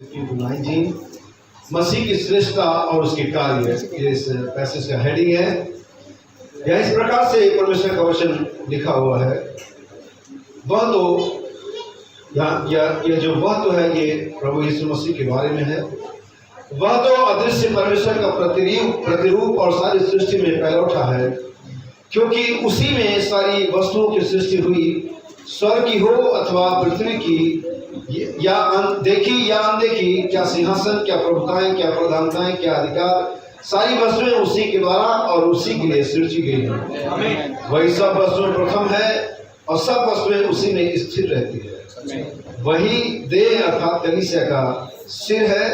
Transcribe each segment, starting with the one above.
19 मसीह की श्रेष्ठता और उसके कार्य, ये इस पैसेज का हेडिंग है। यह इस प्रकार से परमेश्वर का वचन लिखा हुआ है। वह तो जो वह तो है, ये प्रभु यीशु मसीह के बारे में है। वह तो अदृश्य परमेश्वर का प्रतिरूप और सारी सृष्टि में पहलौठा है, क्योंकि उसी में सारी वस्तुओं की सृष्टि हुई, स्वर्ग की हो अथवा पृथ्वी की, या देखी या अनदेखी, क्या सिंहासन, क्या प्रभुताएं, क्या प्रधानताएं, क्या अधिकार, सारी वस्तुएं उसी के द्वारा और उसी के लिए सृजी गई हैं। वही सब वस्तुएं प्रथम है और सब वस्तुएं उसी में स्थिर रहती है। वही देह अर्थात कलीसिया का सिर है,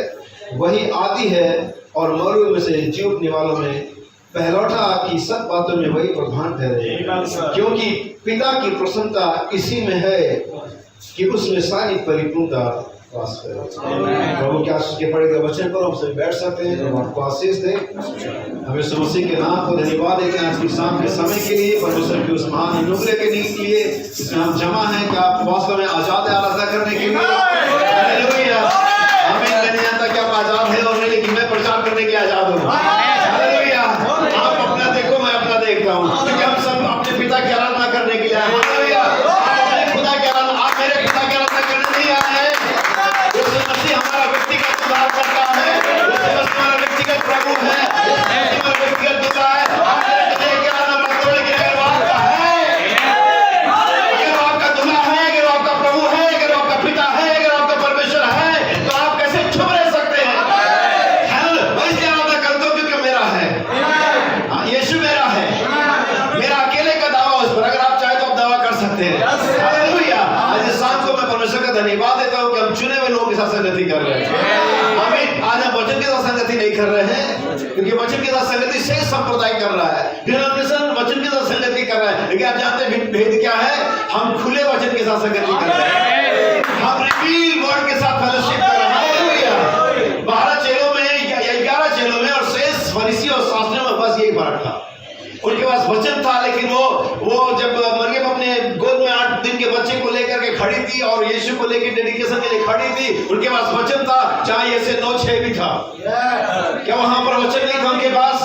वही आदि है और मरुओं में से जी उठने वालों में पहलौठा की सब बातों में वही प्रधान ठहरे, क्योंकि पिता की प्रसन्नता इसी में है कि उसमें सारी परिपूर्णता वास करे। प्रभु के आशीष के पढ़े गए वचन पर हम सब बैठ सकते हैं। प्रभु आपको आशीष दे। हमें यीशु मसीह के नाम को धन्यवाद देते हैं आज की शाम के समय के लिए, परमेश्वर के उस महान अनुग्रह के लिए जिसमें हम जमा हैं कि आप वास्तव में आजाद है आराधना करने के लिए। हालेलुया। हमें नहीं जानता कि आप आजाद है और नहीं, लेकिन मैं प्रचार करने के आजाद हूँ। हालेलुया। आप अपना देखो, मैं अपना देखता हूँ, क्योंकि हम सब अपने पिता की आराधना करने के लिए आए। हालेलुया। आप अपने खुदा की आराधना, आप मेरे पिता की आराधना करने नहीं आए हैं। यीशु मसीह हमारा व्यक्तिगत उद्धार करता है, यीशु मसीह हमारा व्यक्तिगत प्रभु है, हमारा व्यक्तिगत पिता है। आप मेरे पिता की आराधना करते हो, लेकिन अगर वो आपका है, अगर वो आपका दूल्हा है, अगर वो आपका प्रभु है, अगर वो आपका पिता है, अगर आपका परमेश्वर है, तो आप कैसे छुप रह सकते हैं? मैं इसलिए आराधना करता हूँ क्योंकि मेरा है, यीशु मेरा है, मेरा अकेले का दावा उस पर। अगर आप चाहे तो आप दावा कर सकते हैं। हालेलुया। आज इस शाम को मैं परमेश्वर का धन्यवाद देता हूँ कि हम चुने हुए लोगों के साथ संगति कर रहे हैं। आमीन। आज हम वचन के साथ संगति नहीं कर रहे हैं, क्योंकि वचन के साथ संगति शेष संप्रदाय कर रहा है, डिनोमिनेशन वचन के साथ संगति कर रहा है। लेकिन आप जानते हैं भेद क्या है? हम खुले वचन के साथ संगति कर रहे हैं, हम रिवील वर्ड के साथ फेलोशिप कर रहे हैं। हालेलुया। 12 चेलों में या 11 चेलों में और शेष फरीसी और शास्त्रियों में बस यही फर्क था। उनके पास वचन था, लेकिन वो जब मरियम अपने गोद में 8 दिन के बच्चे को लेकर के खड़ी थी और यीशु को लेकर डेडिकेशन के लिए खड़ी थी, उनके पास वचन था, चाहे ऐसे 9-6 भी था। क्या वहां पर वचन नहीं था उनके पास?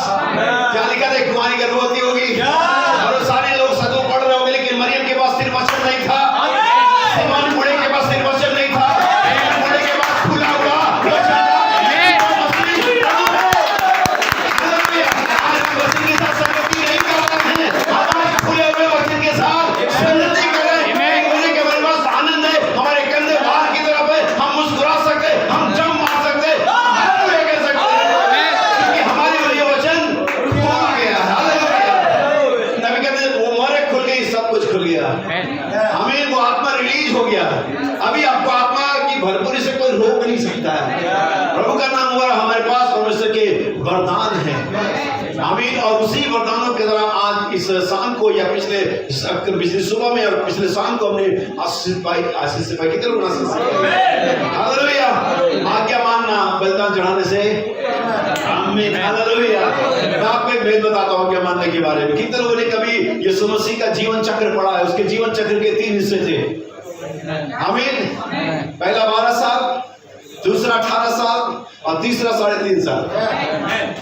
क्या लिखा था? कुमारी गर्भवती होगी और सारे लोग सदों पढ़ रहे होंगे, लेकिन मरियम के पास सिर्फ वचन नहीं था। सिमोन बूढ़े के पास सिर्फ वचन नहीं था, बूढ़े के पास खुला हुआ वचन था। हमें वो आत्मा रिलीज हो गया। अभी आपको आत्मा की भरपूरी से कोई रोक नहीं सकता है। प्रभु का नाम हुआ हमारे पास परमेश्वर के वरदान हैं। आमीन। और उसी वरदानों के द्वारा आज इस शाम को या पिछले सुबह में और पिछले शाम को हमने आशीष पाई कितने लोग आशीष पाए? हालेलुया। आज्ञा मानना बलिदान चढ़ाने से। आमीन। हालेलुया। मैं आपको एक भेद बताता हूँ आज्ञा मानने के बारे में। कितने लोगों ने कभी यीशु मसीह का जीवन चक्र पढ़ा है? उसके जीवन चक्र के 3 हिस्से थे। आमीन। पहला 12 साल, दूसरा 18 साल और तीसरा 3.5 साल।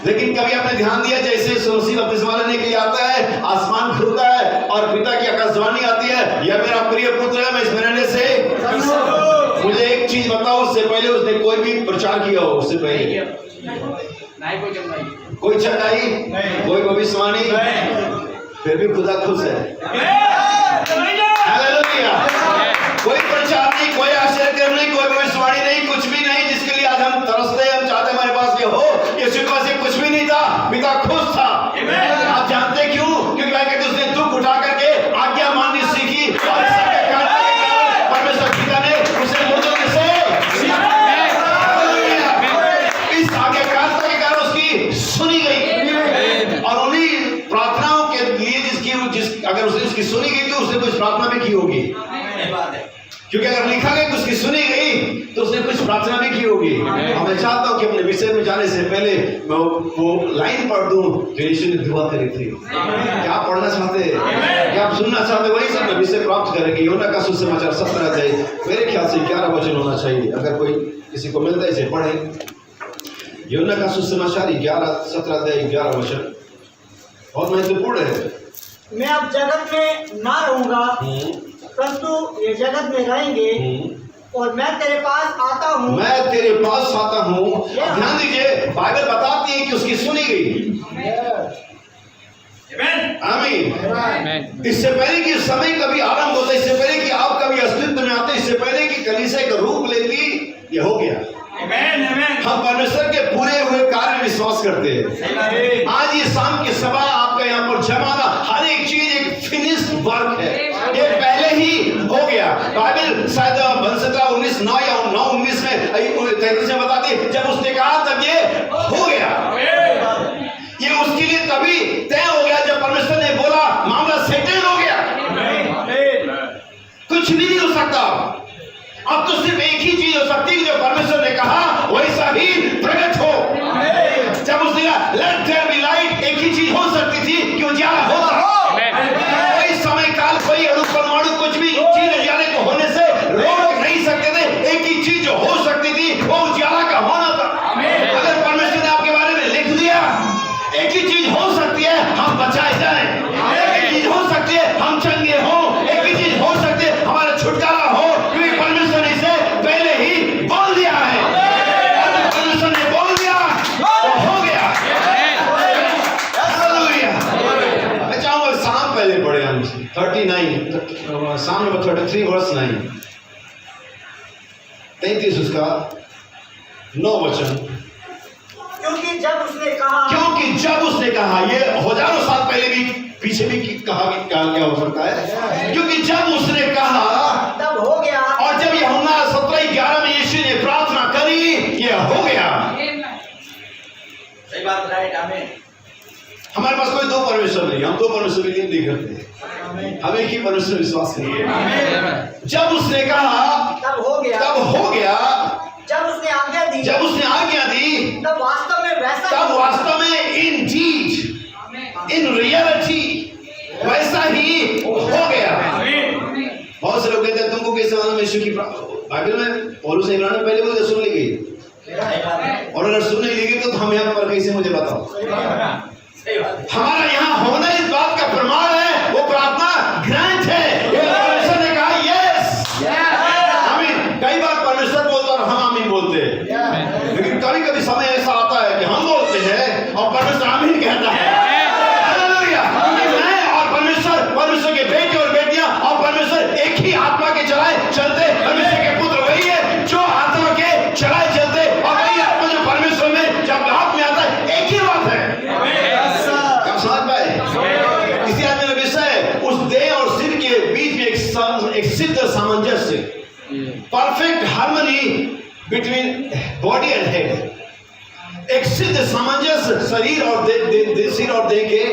लेकिन कभी आपने ध्यान दिया, जैसे यीशु मसीह बपतिस्मा लेने के लिए आता है, आसमान खुलता है और पिता की आकाशवाणी आती है, यह मेरा प्रिय पुत्र है, मैं इसमें रहने से। मुझे एक चीज बताओ, उससे पहले उसने कोई भी प्रचार किया हो? उससे पहले कोई चढ़ाई, कोई भविष्यवाणी, फिर भी खुदा खुश है। हालेलुया। कोई प्रचार नहीं, कोई आश्चर्यक्रम नहीं, कोई भविष्यवाणी नहीं, कुछ भी नहीं, जिसके लिए आज हम तरसते हैं, हम चाहते हमारे पास ये हो। यीशु के पास कुछ भी नहीं था, पिता खुश था। आप जानते क्यों? क्योंकि कहते उसने दुख उठा करके आज्ञा माननी सीखी और परमेश्वर पिता ने उसे मुर्दों में से इस आज्ञाकारिता के कारण उसकी सुनी गई। और उन्हीं प्रार्थनाओं के लिए अगर उसकी सुनी गई तो उसने कुछ प्रार्थना भी की होगी, क्योंकि अगर लिखा गया कि उसकी सुनी गई तो उसने कुछ प्रार्थना भी की होगी। और मैं चाहता हूँ कि अपने विषय में जाने से पहले मैं वो लाइन पढ़ दूं जो यीशु ने दुआ करी थी। क्या आप पढ़ना चाहते हैं, क्या आप सुनना चाहते हैं, वही सब विषय प्राप्त करेंगे। यूहन्ना का सुसमाचार 17 अध्याय मेरे ख्याल से 11 वचन होना चाहिए। अगर कोई किसी को मिलता है इसे पढ़े। यूहन्ना का सुसमाचार 17 अध्याय 11 वचन बहुत महत्वपूर्ण है। मैं अब जगत में ना रहूंगा, परंतु ये जगत में रहेंगे, और मैं तेरे पास आता हूँ। मैं तेरे पास आता हूँ। ध्यान दीजिए, बाइबल बताती है कि उसकी सुनी गई। आमीन। इससे पहले कि समय कभी आरंभ होता, इससे पहले कि आप कभी अस्तित्व में आते, इससे पहले कि कलीसिया का रूप लेती, ये हो गया। हम परमेश्वर के पूरे हुए कार्य में विश्वास करते हैं। आज ये शाम की सभा आपका यहाँ पर जमाना, हर एक चीज एक फिनिश्ड वर्क है, ये पहले ही हो गया। बाइबल शायद 19:9 या 9:19 में 33 में बताती है, जब उसने कहा तब ये हो गया। ये उसके लिए तभी तय हो गया जब परमेश्वर ने बोला, मामला सेटल हो गया। कुछ भी नहीं हो सकता। अब तो सिर्फ एक ही चीज हो सकती है, जो परमेश्वर ने कहा वैसा ही प्रकट हो। जब उसने कहा लेट देयर बी लाइट, एक ही चीज हो सकती थी कि उजाला होता। कोई समय काल, कोई अणु परमाणु, कुछ भी चीज उजाले को होने से रोक नहीं सकते थे। एक ही चीज जो हो सकती थी वो उजाला का होना था। अगर परमेश्वर ने आपके बारे में लिख दिया, एक ही चीज हो सकती है, हम बचाए जाएं। एक ही चीज हो सकती है, हम चंगे हों। एक ही चीज हो सकती है, हमारा छुटकारा हो, क्योंकि परमेश्वर ने इसे पहले ही बोल दिया है। और परमेश्वर ने बोल दिया तो हो गया। हालेलुया। मैं चाहूंगा साम पहले पढ़े हम 39, साम नंबर 33 वर्स 9, 33 उसका 9 वचन। क्योंकि जब उसने कहा, ये हजारों साल पहले भी पीछे भी कहा कि क्या हो सकता है, क्योंकि जब उसने कहा तब हो गया। और जब यूहन्ना 17:11 में यीशु ने प्रार्थना करी, ये हो गया। सही बात, राइट, आमीन। हमारे पास कोई दो परमेश्वर नहीं, हम दो परमेश्वर के लिए नहीं करते, हम एक ही परमेश्वर विश्वास करिए। जब उसने कहा तब हो गया। जब उसने आज्ञा दी, तब वास्तव में इन चीज, इन रियलिटी वैसा ही हो गया। बहुत से लोग कहते हैं तुमको कैसे मालूम यीशु की बाइबल में पौलुस ने इब्रानियों पहले बोले सुन ली गई, और अगर सुन नहीं ली गई तो हम यहाँ पर कैसे, मुझे बताओ। हमारा यहाँ होना इस बात का प्रमाण है, वो प्रार्थना ग्रंथ है। परमेश्वर ने कहा यस, आमीन। कई बार परमेश्वर बोलता और हम आमीन बोलते हैं, लेकिन कभी कभी समय ऐसा आता है कि हम बोलते हैं और परमेश्वर आमीन कहता है। हालेलुया। मैं और परमेश्वर के बेटे और बेटियां और परमेश्वर एक ही आत्मा के चलाए चलते परमेश्वर के पुत्र वही है जो आत्मा के चलाए चलते, और वही आत्मा जो परमेश्वर में जब हाथ में आता है, एक ही बात है। कब समझ पाए? इसी आदमी का विषय उस देह और सिर के बीच में एक सिद्ध सामंजस्य, perfect harmony between body and head, एक सिद्ध सामंजस्य शरीर और सिर और देह के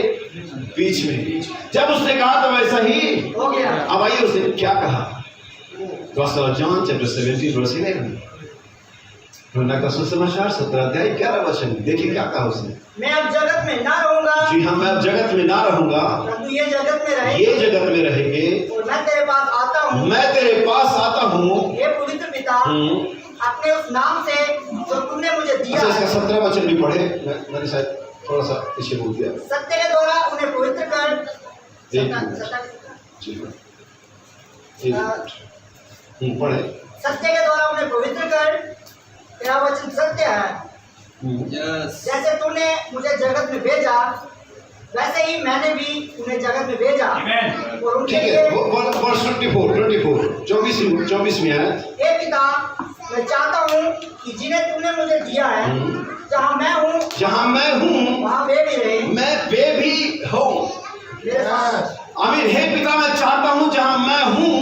बीच में। जब उसने कहा तो वैसा ही हो गया। अब आइए उसने क्या कहा, Gospel of John chapter 17 verse 11, यूहन्ना का सुसमाचार 17 अध्याय 11 वचन। देखिए क्या कहा उसने, मैं अब जगत में ना रहूंगा। जी हाँ, मैं अब जगत में ना रहूंगा, परंतु ये जगत में रहेंगे, और मैं तेरे पास आता हूँ। हे पवित्र पिता, अपने उस नाम से जो तुमने मुझे दिया। अच्छा, इसका 17 वचन भी पढ़े, मैंने शायद थोड़ा सा पीछे बोल दिया। सत्य के द्वारा उन्हें पवित्र कर, पढ़े। सत्य के द्वारा उन्हें पवित्र कर, तेरा वचन सत्य है। जैसे तूने मुझे जगत में भेजा, वैसे ही मैंने भी उन्हें जगत में भेजा। और उनके लिए वर्स 24 में है, हे पिता, मैं चाहता हूँ कि जिन्हें तूने मुझे दिया है, जहाँ मैं हूँ वहाँ वे भी रहे। वे भी हो। आमीन। हे पिता, मैं चाहता हूँ जहाँ मैं हूँ।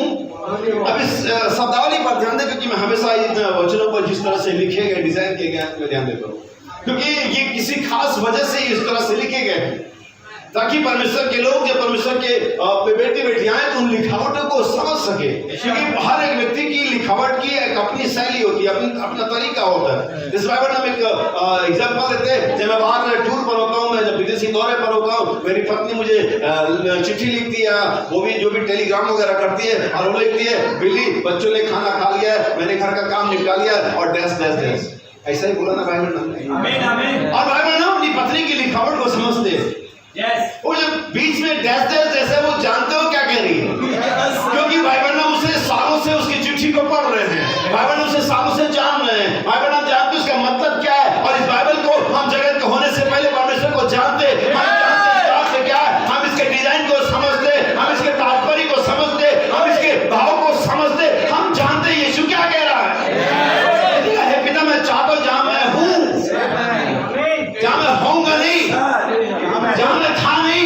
अब इस शब्दावली पर ध्यान दें, क्योंकि मैं हमेशा इन वचनों पर जिस तरह से लिखे गए, डिजाइन किए गए, मैं ध्यान देता हूँ, क्योंकि ये किसी खास वजह से इस तरह से लिखे गए हैं, ताकि परमेश्वर के लोग, जब परमेश्वर के बेटे बेटियां हैं, तो उन लिखावटों को समझ सके। क्योंकि हर एक व्यक्ति की लिखावट की एक अपनी शैली होती है, अपना तरीका होता है। इस बाइबल में हम एक एग्जांपल देते हैं। जब मैं बाहर टूर पर होता हूँ, मैं जब विदेशी दौरे पर होता हूँ, मेरी पत्नी मुझे चिट्ठी लिखती है, वो भी जो भी टेलीग्राम वगैरह करती है, और वो लिखती है, बिल्ली बच्चों ने खाना खा लिया है, मैंने घर का काम निपटा लिया और डैश डैश डैश, ऐसा ही बोला ना बाइबल ने। और बाइबल ना अपनी पत्नी की लिखावट को समझते हैं। वो जो बीच में डैश डैश जैसे, वो जानते हो क्या कह रही है, क्योंकि बाइबल ना उसे सालों से उसकी चिट्ठी को पढ़ रहे हैं, बाइबल उसे सालों से जान रहे हैं, बाइबल हम जानते उसका मतलब क्या है। और इस बाइबल को हम जगत के होने से पहले परमेश्वर को जानते, हम जानते क्या है, हम इसके डिजाइन को समझते, हम इसके तात्पर्य को समझते, हम इसके भाव को समझते, हम जानते यीशु क्या कह रहा है। पिता मैं चाहता हूं जहां मैं हूं, जहां मैं होऊंगा नहीं, जहां मैं था नहीं।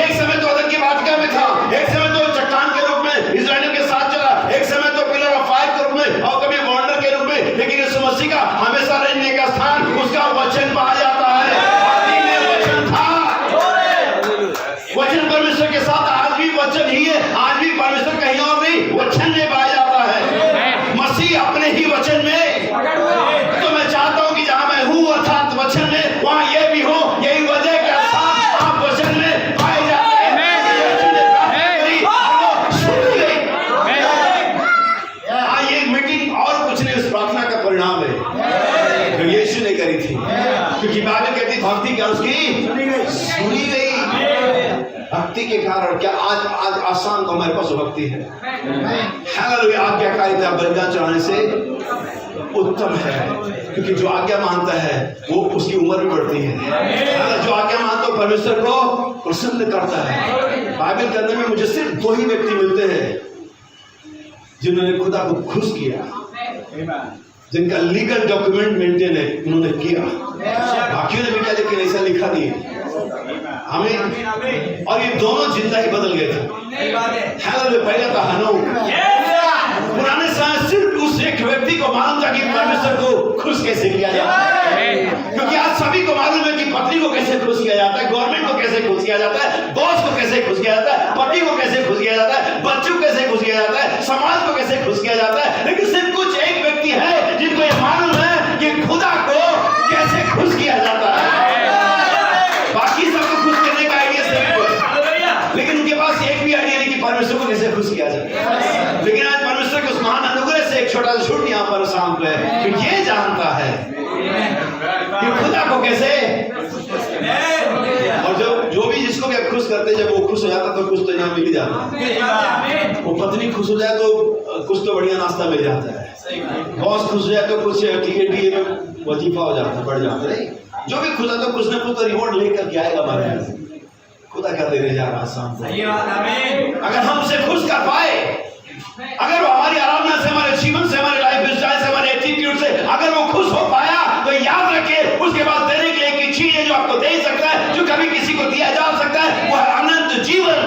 एक समय तो अदन की वाटिका में था, एक समय तो चट्टान के रूप में इस्राएलियों के साथ चला, एक समय तो पिलर ऑफ फायर के रूप में, और कभी वॉन्डर के रूप में। लेकिन यीशु मसीह का हमेशा रहने का स्थान, उसका वचन पाया जाता है। वचन था, वचन परमेश्वर के साथ आज भी वचन ही है, आज भी परमेश्वर कहीं और नहीं, वचन में पाया जाता है। मसीह अपने ही वचन में। तो मैं चाहता हूं कि जहां मैं हूं अर्थात वचन में, वहां ये भी हो। यही वजह के साथ आप वचन में पाए जाते हैं। ये मीटिंग और कुछ नहीं, उस प्रार्थना का परिणाम है जो यीशु ने करी थी। क्योंकि बाइबल कहती भक्ति क्या उसकी सुनी गई। भक्ति के कारण क्या आज आसान तो हमारे पास भक्ति है। हालेलुया। आज्ञाकारिता बलिदान चढ़ाने से उत्तम है, क्योंकि जो आज्ञा मानता है वो उसकी उम्र भी बढ़ती है। जो आज्ञा मानता है परमेश्वर को प्रसन्न करता है। बाइबल के अंदर में मुझे सिर्फ 2 ही व्यक्ति मिलते हैं जिन्होंने खुदा को खुश किया, जिनका लीगल डॉक्यूमेंट मेंटेन है, उन्होंने किया। बाकियों ने भी क्या, लेकिन ऐसा लिखा नहीं है हमें। और ये दोनों जिंदा ही बदल गए थे। हालेलुया। पहले था हनोक। पुराने समय सिर्फ उस एक व्यक्ति को मालूम था कि परमेश्वर को खुश कैसे किया जाता है, क्योंकि आज सभी को मालूम है कि पत्नी को कैसे खुश किया जाता है, गवर्नमेंट को कैसे खुश किया जाता है, बॉस को कैसे खुश किया जाता है, पति को कैसे खुश किया जाता है, बच्चों को कैसे खुश किया जाता है, समाज को कैसे खुश किया जाता है। लेकिन सिर्फ कुछ एक व्यक्ति है जिनको ये मालूम है कि खुदा को कैसे खुश किया जाता है। बाकी सबको खुश करने का आइडिया सिर्फ, लेकिन उनके पास एक भी आइडिया नहीं कि परमेश्वर को कैसे खुश किया जाए। लेकिन आज परमेश्वर के उस महान अनुग्रह से एक छोटा सा छूट यहाँ पर शाम है कि ये जानता है कि खुदा को कैसे, और जो भी जिसको भी खुश करते, जब वो खुश हो जाता तो कुछ तो यहाँ मिल ही जाता। वो पत्नी खुश हो जाए तो कुछ तो बढ़िया नाश्ता मिल जाता है, बॉस खुश हो जाए तो कुछ टीए में वजीफा हो जाता है, बढ़ जाता है। जो भी खुदा तो कुछ ना कुछ तो रिवॉर्ड लेकर के आएगा हमारे। खुदा क्या देने जा रहा शाम को। अगर हम उसे खुश कर पाए, अगर वो हमारी आराधना से, हमारे जीवन से, हमारे लाइफ स्टाइल से, हमारे एटीट्यूड से अगर वो खुश हो पाया, तो याद रखिए उसके बाद देने के लिए एक चीज है जो आपको दे सकता है, जो कभी किसी को दिया जा सकता है, वो है अनंत जीवन।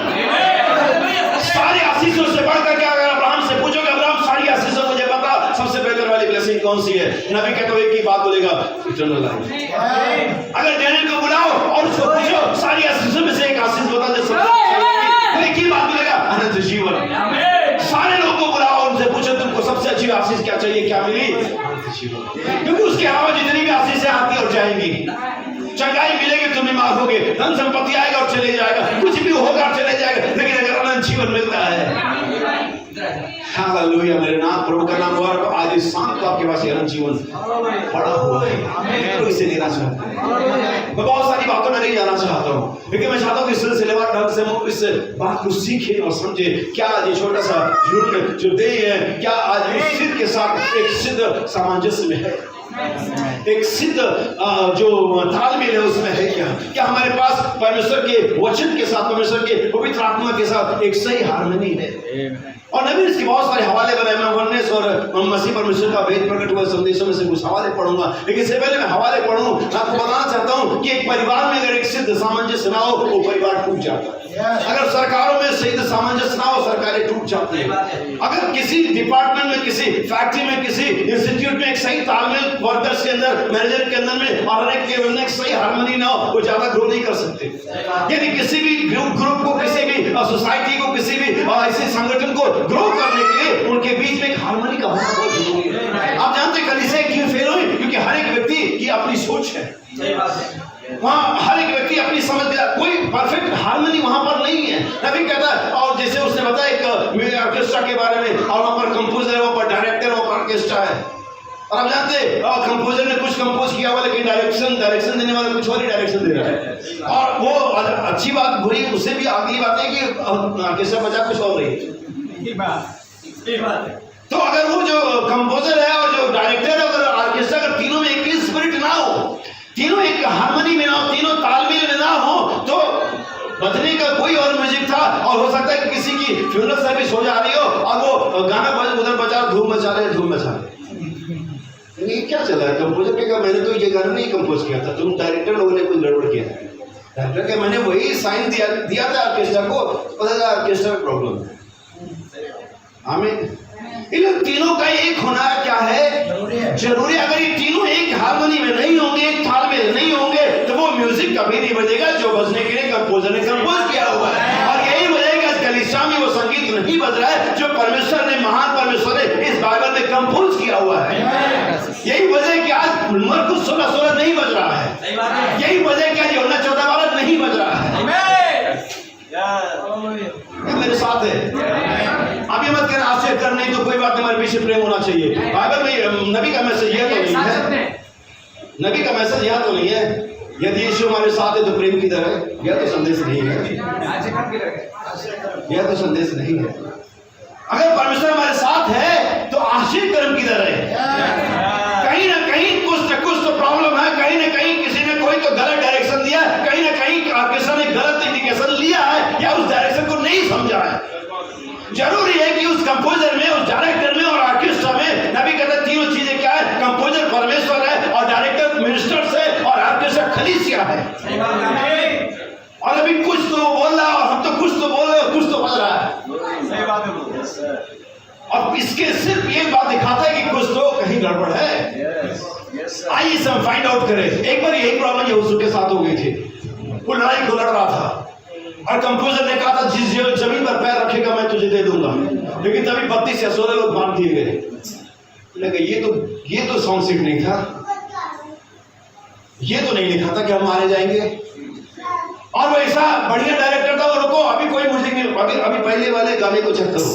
सारे आशीषों से बढ़कर के अगर अब्राहम से पूछोगे, अब्राहम सारी आशीषों मुझे बता, सबसे बेहतर वाली ब्लेसिंग कौन सी है? नबी कहते हुए एक ही बात बोलेगा, इटर्नल लाइफ। अगर डैनियल को बुलाओ और उसको पूछो सारी आशीषों में से एक आशीष बता दे, एक ही बात बोलेगा, अनंत जीवन। सारे लोगों को बुलाओ, उनसे पूछो तुमको सबसे अच्छी आशीष क्या चाहिए, क्या मिली? क्योंकि उसके अलावा जितनी भी आशीषें आती और जाएंगी, चंगाई मिलेगी तुम बीमार होगे, धन संपत्ति आएगा और चले जाएगा, कुछ भी होगा और चले जाएगा, लेकिन अगर अनंत जीवन मिलता है, हालेलुया। मेरे नाम प्रभु का नाम हुआ। आज इस शाम को आपके पास अनंत जीवन पड़ा हुआ है, तो इसे लेना चाहता हूं। मैं बहुत सारी बातों में नहीं जाना चाहता हूँ, लेकिन मैं चाहता हूँ कि सिलसिलेवार ढंग से हम इस बात को सीखें और समझे। क्या ये छोटा सा झूठ जो दे है, क्या आज इस सिद्ध के साथ एक सिद्ध सामंजस्य में है, एक सिद्ध जो तालमेल है उसमें है? क्या हमारे पास परमेश्वर के वचन के साथ, परमेश्वर के पवित्र आत्मा के साथ एक सही हार्मनी है? और नबी इसके बहुत सारे हवाले बनाए। मैं वननेस और मसीह परमेश्वर का भेद प्रकट हुआ संदेशों में से कुछ हवाले पढ़ूंगा, लेकिन इससे पहले मैं हवाले पढ़ूं, आपको बताना चाहता हूं कि एक परिवार में अगर एक सिद्ध सामंजस्य ना हो, वो परिवार टूट जाता है। अगर सरकारों में सिद्ध सामंजस्य ना हो, सरकारें टूट जाती हैं। अगर किसी डिपार्टमेंट में, किसी फैक्ट्री में, किसी इंस्टीट्यूट में एक सही तालमेल वर्कर्स के अंदर, मैनेजर के अंदर में और हर एक के अंदर एक सही हार्मनी ना हो, वो ज्यादा ग्रो नहीं कर सकते। यदि किसी भी ग्रुप को, किसी भी सोसाइटी को, किसी भी ऐसे संगठन को ग्रो करने के लिए उनके बीच में एक हार्मनी का होना बहुत जरूरी है। आप जानते हैं कलीसिया क्यों फेल हुई? क्योंकि हर एक व्यक्ति की अपनी सोच है। वहाँ हर एक व्यक्ति अपनी समझ दिया, कोई परफेक्ट हार्मनी वहां पर नहीं है। नबी कहता है, और जैसे उसने बताया एक ऑर्केस्ट्रा के बारे में, और वहां पर कंपोजर है, वहां पर डायरेक्टर, वहां पर ऑर्केस्ट्रा है। और आप जानते हैं कंपोजर ने कुछ कंपोज किया हुआ, लेकिन डायरेक्शन देने वाला कुछ और ही डायरेक्शन दे रहा है। और वो अच्छी बात बुरी, उससे भी अगली बात है कि ऑर्केस्ट्रा बजा कुछ और रही है। तो अगर वो जो कंपोजर है और जो डायरेक्टर है, अगर ऑर्केस्ट्रा, अगर तीनों में एक स्पिरिट ना हो, तीनों एक हार्मनी में ना हो, तीनों तालमेल में ना हो, तो बजने का कोई और म्यूजिक था, और हो सकता है कि किसी की फ्यूनरल सर्विस हो जा रही हो और वो गाना उधर बजा, धूम मचा रहे। ये क्या चला है? कंपोजर ने कहा, मैंने तो ये गाना नहीं कंपोज किया था, तुम डायरेक्टर लोगों ने कुछ गड़बड़ किया है। डायरेक्टर के मैंने वही साइन दिया था ऑर्केस्ट्रा को, पता था ऑर्केस्ट्रा में प्रॉब्लम है। हमें इन तीनों का एक होना क्या है? जरूरी। अगर ये तीनों एक हार्मनी में नहीं होंगे, एक ताल में नहीं होंगे, तो वो म्यूजिक कभी नहीं बजेगा जो बजने के लिए कंपोजर ने कंपोज किया हुआ है। और यही वजह है कि कलीसिया में वो संगीत नहीं बज रहा है जो परमेश्वर ने, महान परमेश्वर ने इस बाइबल में कंपोज किया हुआ है। यही वजह है कि आज मरकुस 16:16 नहीं बज रहा है। यही वजह है कि आज यूहन्ना 14:12 नहीं बज रहा है। मेरे साथ है। अब ये मत कहना आश्चर्य कर, नहीं तो कोई बात नहीं, हमारे पीछे प्रेम होना चाहिए। बाइबल में नबी का मैसेज यह तो नहीं है, नबी का मैसेज यह तो नहीं है यदि यीशु हमारे साथ है तो प्रेम की तरह है। यह तो संदेश नहीं है, यह तो संदेश नहीं है। अगर परमेश्वर हमारे साथ है तो आश्चर्य कर्म की तरह है। कहीं ना कहीं कुछ तो प्रॉब्लम है, कहीं ना कहीं किसी ने कोई तो गलत डायरेक्शन दिया, कहीं ना कहीं ऑर्केस्ट्रा ने गलत इंडिकेशन लिया है या उस डायरेक्शन को नहीं समझा है। जरूरी है कि उस कंपोजर में, उस डायरेक्टर में और ऑर्केस्ट्रा में, नबी कहता है तीनों चीजें क्या है? कंपोजर परमेश्वर है, और डायरेक्टर मिनिस्टर्स है, और ऑर्केस्ट्रा कलीसिया है। और अभी कुछ तो बोल रहा है और हम तो कुछ तो बोल रहे हैं, कुछ तो बज रहा है। सही बात है। और इसके सिर्फ ये बात दिखाता है कि कुछ तो कहीं गड़बड़ है। आइए सब फाइंड आउट करें। एक बार यही प्रॉब्लम यहोशू के साथ हो गई थी। वो लड़ाई को लड़ रहा था और कंपोजर ने कहा था जिस जमीन पर पैर रखेगा मैं तुझे दे दूंगा, लेकिन तभी 32 या 16 लोग मार दिए गए। लेकिन ये तो सॉन्ग सीट नहीं था, ये तो नहीं लिखा था कि हम मारे जाएंगे। और वो ऐसा बढ़िया डायरेक्टर था, वो रुको अभी कोई म्यूजिक नहीं, अभी पहले वाले गाने को चेक करो,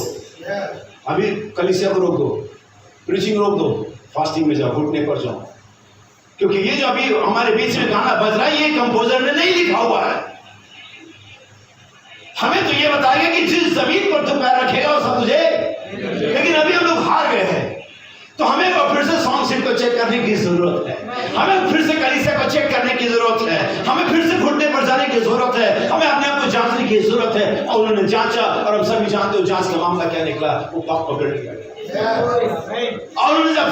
अभी कलीसिया को रोक दो, प्रीचिंग रोक दो, फास्टिंग में जाओ, घुटने पर जाओ, क्योंकि ये जो अभी हमारे बीच में गाना बज रहा है ये कंपोजर ने नहीं लिखा हुआ है। हमें तो ये बताएगा कि जिस जमीन पर तू पैर रखेगा वो सब तुझे, लेकिन अभी हम लोग हार गए हैं। तो हमें फिर से सॉन्ग सीट को चेक करने की जरूरत है, हमें फिर से कलीसिया को चेक करने की जरूरत है, हमें फिर से घुटने पर जाने की जरूरत है, हमें अपने आप को जांचने की जरूरत है। और उन्होंने जांचा, और हम सभी जानते हो जांच का मामला क्या निकला, वो पाप पकड़ लिया। और उन्होंने जब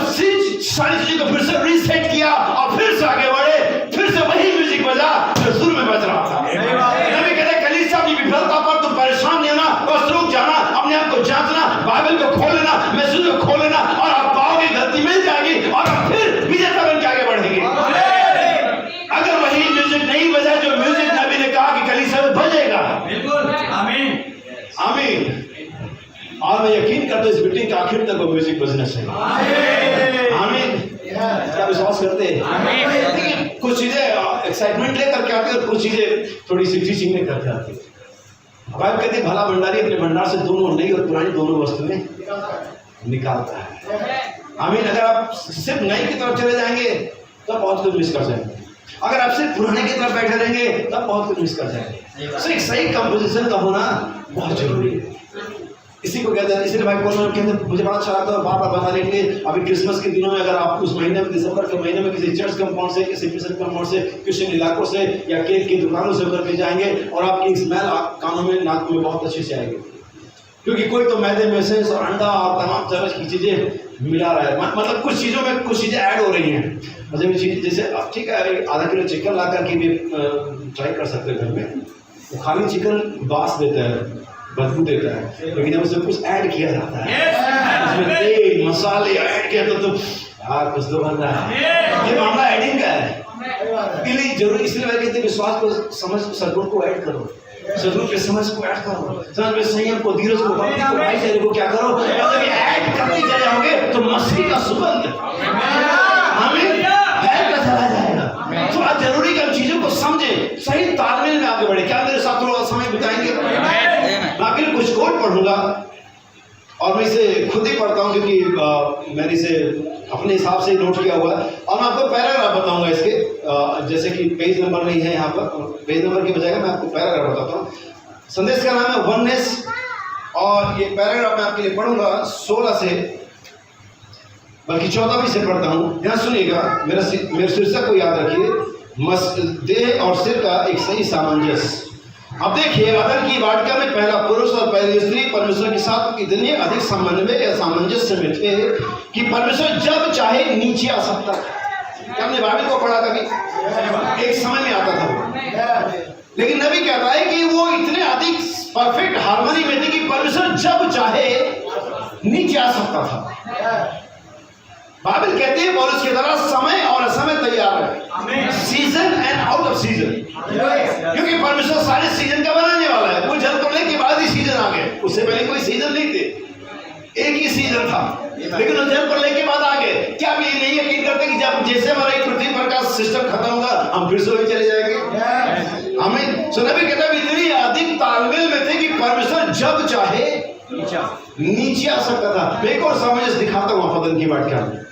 सारी चीजों को फिर से रीसेट किया और फिर से आगे बढ़े, फिर से वही म्यूजिक बजा जो शुरू में बज रहा था। नबी कहते कलीसिया अपनी विफलता पर तुम परेशान नहीं होना, बस रुक जाना, अपने आप को जांचना, बाइबल को खोल लेना, मैसेज को खोल लेना, और आप पाओगे गलती मिल जाएगी और आप फिर विजेता बन के आगे बढ़ेंगे। अगर वही म्यूजिक नहीं बजा जो म्यूजिक नबी ने कहा कि कलीसिया में बजेगा। बिल्कुल, आमीन आमीन। और मैं यकीन करता हूं इस मीटिंग के आखिर तक वो म्यूजिक बजना चाहिए। आमीन। क्या विश्वास करते हैं? कुछ चीजें एक्साइटमेंट लेकर के आती है और कुछ चीजें थोड़ी सी टीचिंग में करके आती है। बाइबल कहती है भला भंडारी अपने भंडार से दोनों नई और पुरानी दोनों वस्तुएं निकालता है। आमीन। अगर आप सिर्फ नई की तरफ चले जाएंगे तब बहुत कुछ मिस कर जाएंगे, अगर आप सिर्फ पुराने की तरफ बैठे रहेंगे तब बहुत कुछ मिस कर जाएंगे। तो एक सही कंपोजिशन का होना बहुत जरूरी है। इसी को कहते हैं, इसलिए भाई कौन कहते हैं, मुझे बड़ा अच्छा लगता है, बार बार बता देंगे। अभी क्रिसमस के दिनों में अगर आप उस महीने में, दिसंबर के महीने में किसी चर्च कंपाउंड से, किसी मिशन कंपाउंड से, क्रिश्चियन इलाकों से या केक की दुकानों से होकर के जाएंगे और आपकी स्मेल कानों में, नाक में बहुत अच्छी से आएगी। क्योंकि कोई तो मैदे में से और अंडा और तमाम तरह की चीज़ें मिला रहा है। मतलब कुछ चीज़ों में कुछ चीज़ें ऐड हो रही हैं। मतलब ये चीज़ जैसे अब ठीक है, आधा किलो चिकन ला करके भी ट्राई कर सकते हैं घर में। वो खाली चिकन बास देता है, बदबू देता है, लेकिन जब उसमें कुछ ऐड किया जाता है, उसमें तेल मसाले ऐड किया तो यार कुछ तो बन रहा है। ये मामला एडिंग का है। इसलिए जरूर, इसलिए मैं कहते हैं विश्वास को समझ, सद्गुण को ऐड करो, सद्गुण के समझ को ऐड करो, समझ में संयम को, धीरज को, भक्ति को, भाईचारे को क्या करो, मतलब ये ऐड करते चले जाओगे तो मसीह का सुगंध हमें फैलता चला जाएगा। तो आज जरूरी कि हम चीजों को समझें, सही तालमेल में आगे बढ़े। क्या मेरे साथ थोड़ा समय बिताएंगे? बाकी कुछ कोट पढ़ूंगा और मैं इसे खुद ही पढ़ता हूँ क्योंकि मैंने इसे अपने हिसाब से नोट किया हुआ है। और मैं आपको पैराग्राफ बताऊंगा इसके, जैसे कि पेज नंबर नहीं है यहाँ पर, पेज नंबर की बजाय मैं आपको पैराग्राफ बताता हूँ। संदेश का नाम है वननेस, और ये पैराग्राफ मैं आपके लिए पढ़ूंगा 16 से, बल्कि 14 से पढ़ता हूँ। यहाँ सुनिएगा, मेरे शीर्षक को याद रखिए, देह और सिर का एक सही सामंजस्य। अब देखिए, अदन की वाटिका में पहला पुरुष और पहली स्त्री परमेश्वर के साथ इतने अधिक समन्वय या सामंजस्य में थे कि परमेश्वर जब चाहे नीचे आ सकता था। हमने बाइबल को पढ़ा कभी, एक समय में आता था वो, लेकिन नबी कहता है कि वो इतने अधिक परफेक्ट हार्मनी में थे कि परमेश्वर जब चाहे नीचे आ सकता था। बाइबल कहते हैं पौलुस की तरह समय और असमय तैयार है, season and out off season, क्योंकि परमेश्वर सारे सीजन का बनाने वाला है। वो जल पड़ने के बाद ही सीजन आ गए, उससे पहले कोई सीजन नहीं थे, एक ही सीजन था, लेकिन वो जल पड़ने के बाद आ गए। क्या आप ये नहीं यकीन करते कि जब जैसे हमारा पृथ्वी पर का सिस्टम खत्म होगा हम फिर से वही चले जाएंगे? हमें सो नबी कहता है इतनी अधिक तालमेल में थे कि परमेश्वर जब चाहे नीचे आ सकता था। मैं एक और सामंजस्य दिखाता हूँ अदन की वाटिका में।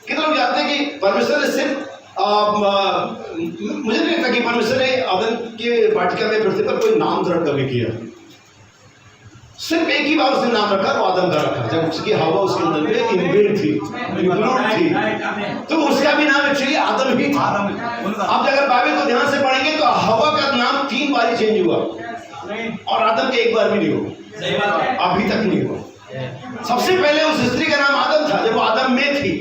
कितने लोग जानते हैं कि परमेश्वर ने सिर्फ मुझे नहीं लगता कि परमेश्वर ने अदन के वाटिका में पृथ्वी पर कोई नामकरण कभी किया। सिर्फ एक ही बार उसने नाम रखा, वो आदम का रखा, जब उसकी हवा उसके अंदर में इनबिल्ट थी, इंक्लूड थी, तो उसका भी नाम एक्चुअली आदम ही था। आप अगर बाइबल को ध्यान से पढ़ेंगे तो हवा का नाम 3 बार चेंज हुआ और आदम के एक बार भी नहीं हुआ, अभी तक नहीं हुआ। सबसे पहले उस स्त्री का नाम आदम था जब वो आदम में थी।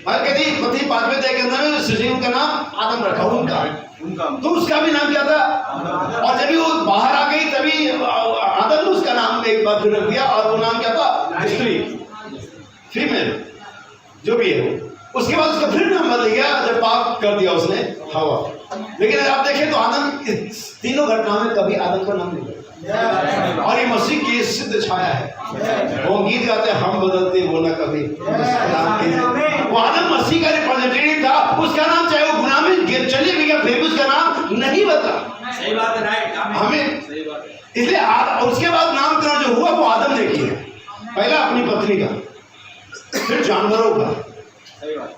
कहती पति 5वें अध्याय के अंदर सृष्टि का नाम आदम रखा उनका, तो उसका भी नाम क्या था? और जब वो बाहर आ गई तभी आदम ने उसका नाम एक बार फिर रख दिया, और वो नाम क्या था? स्त्री, फीमेल, जो भी है वो। उसके बाद उसका फिर नाम बदल गया जब पाप कर दिया उसने हवा। लेकिन अगर आप देखें तो आदम, तीनों घटनाओं में कभी आदम का नाम नहीं, और ये मसीह की सिद्ध छाया है। वो गीत गाते हम बदलते वो ना कभी, वो आदम मसीह का रिप्रेजेंटेटिव था। उसका नाम चाहे वो गुनाह में चले भी गया फिर भी उसका नाम नहीं बदला। सही बात है, राइट, हमें इसलिए उसके बाद नामकरण जो हुआ वो आदम ने किया, पहला अपनी पत्नी का, फिर जानवरों का,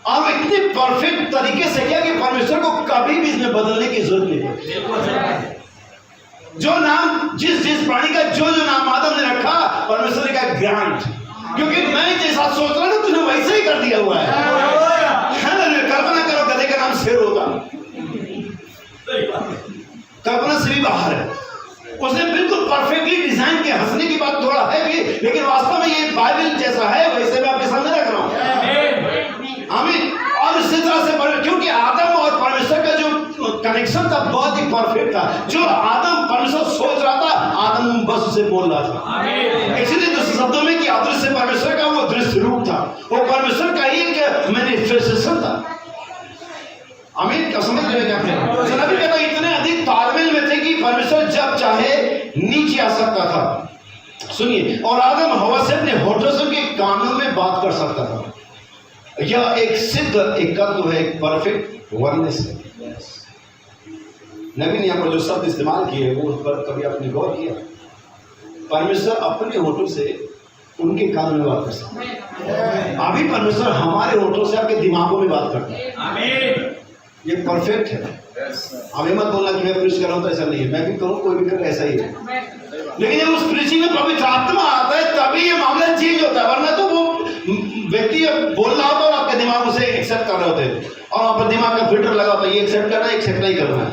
और इतने परफेक्ट तरीके से किया कि परमेश्वर को कभी भी इसमें बदलने की जरूरत नहीं। जो नाम जिस प्राणी का जो नाम आदम ने रखा, परमेश्वर का ग्रांट, क्योंकि मैं जैसा सोच रहा हूं तुझे वैसे ही कर दिया हुआ है। कल्पना करो गधे का नाम शेर होता, कल्पना से भी बाहर है। उसने बिल्कुल परफेक्टली डिजाइन किया। हंसने की बात थोड़ा है भी, लेकिन वास्तव में ये बाइबल जैसा है वैसे मैं आपके सामने रख रहा हूं। आमीन। और इसी तरह से क्योंकि आदम और परमेश्वर का जो कनेक्शन था बहुत ही परफेक्ट था। जो आदम परमेश्वर सोच रहा था, आदम बस उसे बोल रहा था। इसलिए तो शब्दों में कि अदृश्य परमेश्वर का वो दृश्य रूप था, वो परमेश्वर का ही एक मैनिफेस्टेशन था। आमीन। क्या समझ रहे हैं? क्या नबी कहता इतने अधिक तालमेल में थे कि परमेश्वर जब चाहे नीचे आ सकता था। सुनिए, और आदम हवा से अपने होठों से के कानों में बात कर सकता था। यह एक सिद्ध एकत्व है, एक परफेक्ट वननेस है। नबी ने यहाँ पर जो शब्द इस्तेमाल किए वो उस पर कभी आपने गौर किया? परमेश्वर अपने होठों से उनके कान में बात कर सकता है। अभी परमेश्वर हमारे होठों से आपके दिमागों में बात करता है। आमीन। ये परफेक्ट है। हमें मत बोलना कि मैं प्रीच कर रहा हूं तो ऐसा नहीं है, मैं भी करूं, कोई भी कर, ऐसा ही है। लेकिन जब उस प्रीचिंग में पवित्र आत्मा आता है तभी ये मामला चेंज होता है, वरना तो वो व्यक्ति बोल रहा होता है और आपके दिमाग उसे एक्सेप्ट कर रहे होते हैं, और आपका दिमाग का फिल्टर लगा होता है, ये एक्सेप्ट करना है, एक्सेप्ट नहीं करना है।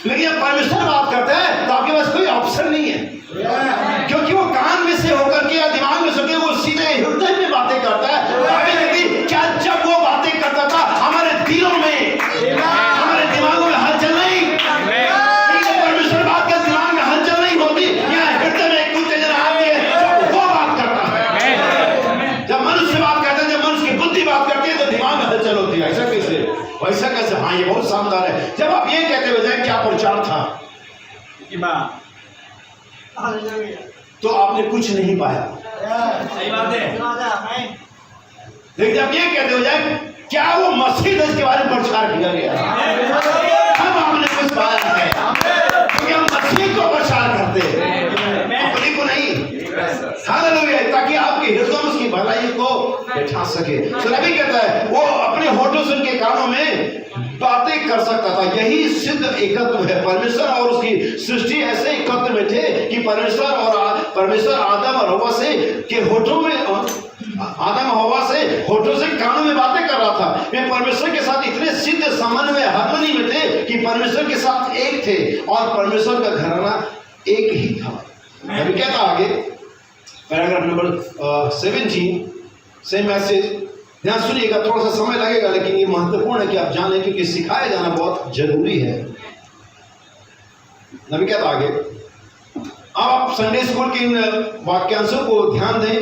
लेकिन जब परमेश्वर बात करता है तो आपके पास कोई ऑप्शन नहीं है। क्योंकि वो कान में से होकर के या दिमाग में से होकर वो सीधे हृदय में बातें करता है। क्या जब वो बातें करता था हमारे दिलों में, हमारे दिमागों में हलचल नहीं, परमेश्वर बात का दिमाग में हलचल नहीं होती, या हृदय में एक उत्तेजना आती है जब वो बात करता है। जब मनुष्य बात करता है, जब मनुष्य की बुद्धि बात करती है तो दिमाग में हलचल होती है। ऐसा कैसे, वैसा कैसे? हाँ, ये बहुत शानदार है। जब आप ये कहते हो जाए क्या प्रचार था, तो आपने कुछ नहीं पाया। सही बात है। लेकिन जब ये कहते हो जाए क्या वो मसीह के बारे में प्रचार किया गया, हम आपने कुछ पाया है, क्योंकि हम मसीह को प्रचार करते हैं, अपने को नहीं। हालेलुया, ताकि आपके हृदय में उसकी भलाई को बैठा सके। तो नबी कहता है वो अपने होठों से उनके कानों में बातें कर सकता था। यही सिद्ध एकत्व है। परमेश्वर और उसकी सृष्टि ऐसे एकत्व में थे कि परमेश्वर आदम और हव्वा से के होठों में, आदम हव्वा से होठों से कानों में बातें कर रहा था। वे परमेश्वर के साथ इतने सिद्ध समन्वय हार्मनी में थे कि परमेश्वर के साथ एक थे और परमेश्वर का घराना एक ही था। अभी कहता आगे पैराग्राफ नंबर 17, सेम मैसेज। ध्यान सुनिएगा, थोड़ा सा समय लगेगा लेकिन ये महत्वपूर्ण है कि आप जानें, क्योंकि सिखाया जाना बहुत जरूरी है। नबी कहता आगे, अब आप संडे स्कूल के इन वाक्यांशों को ध्यान दें।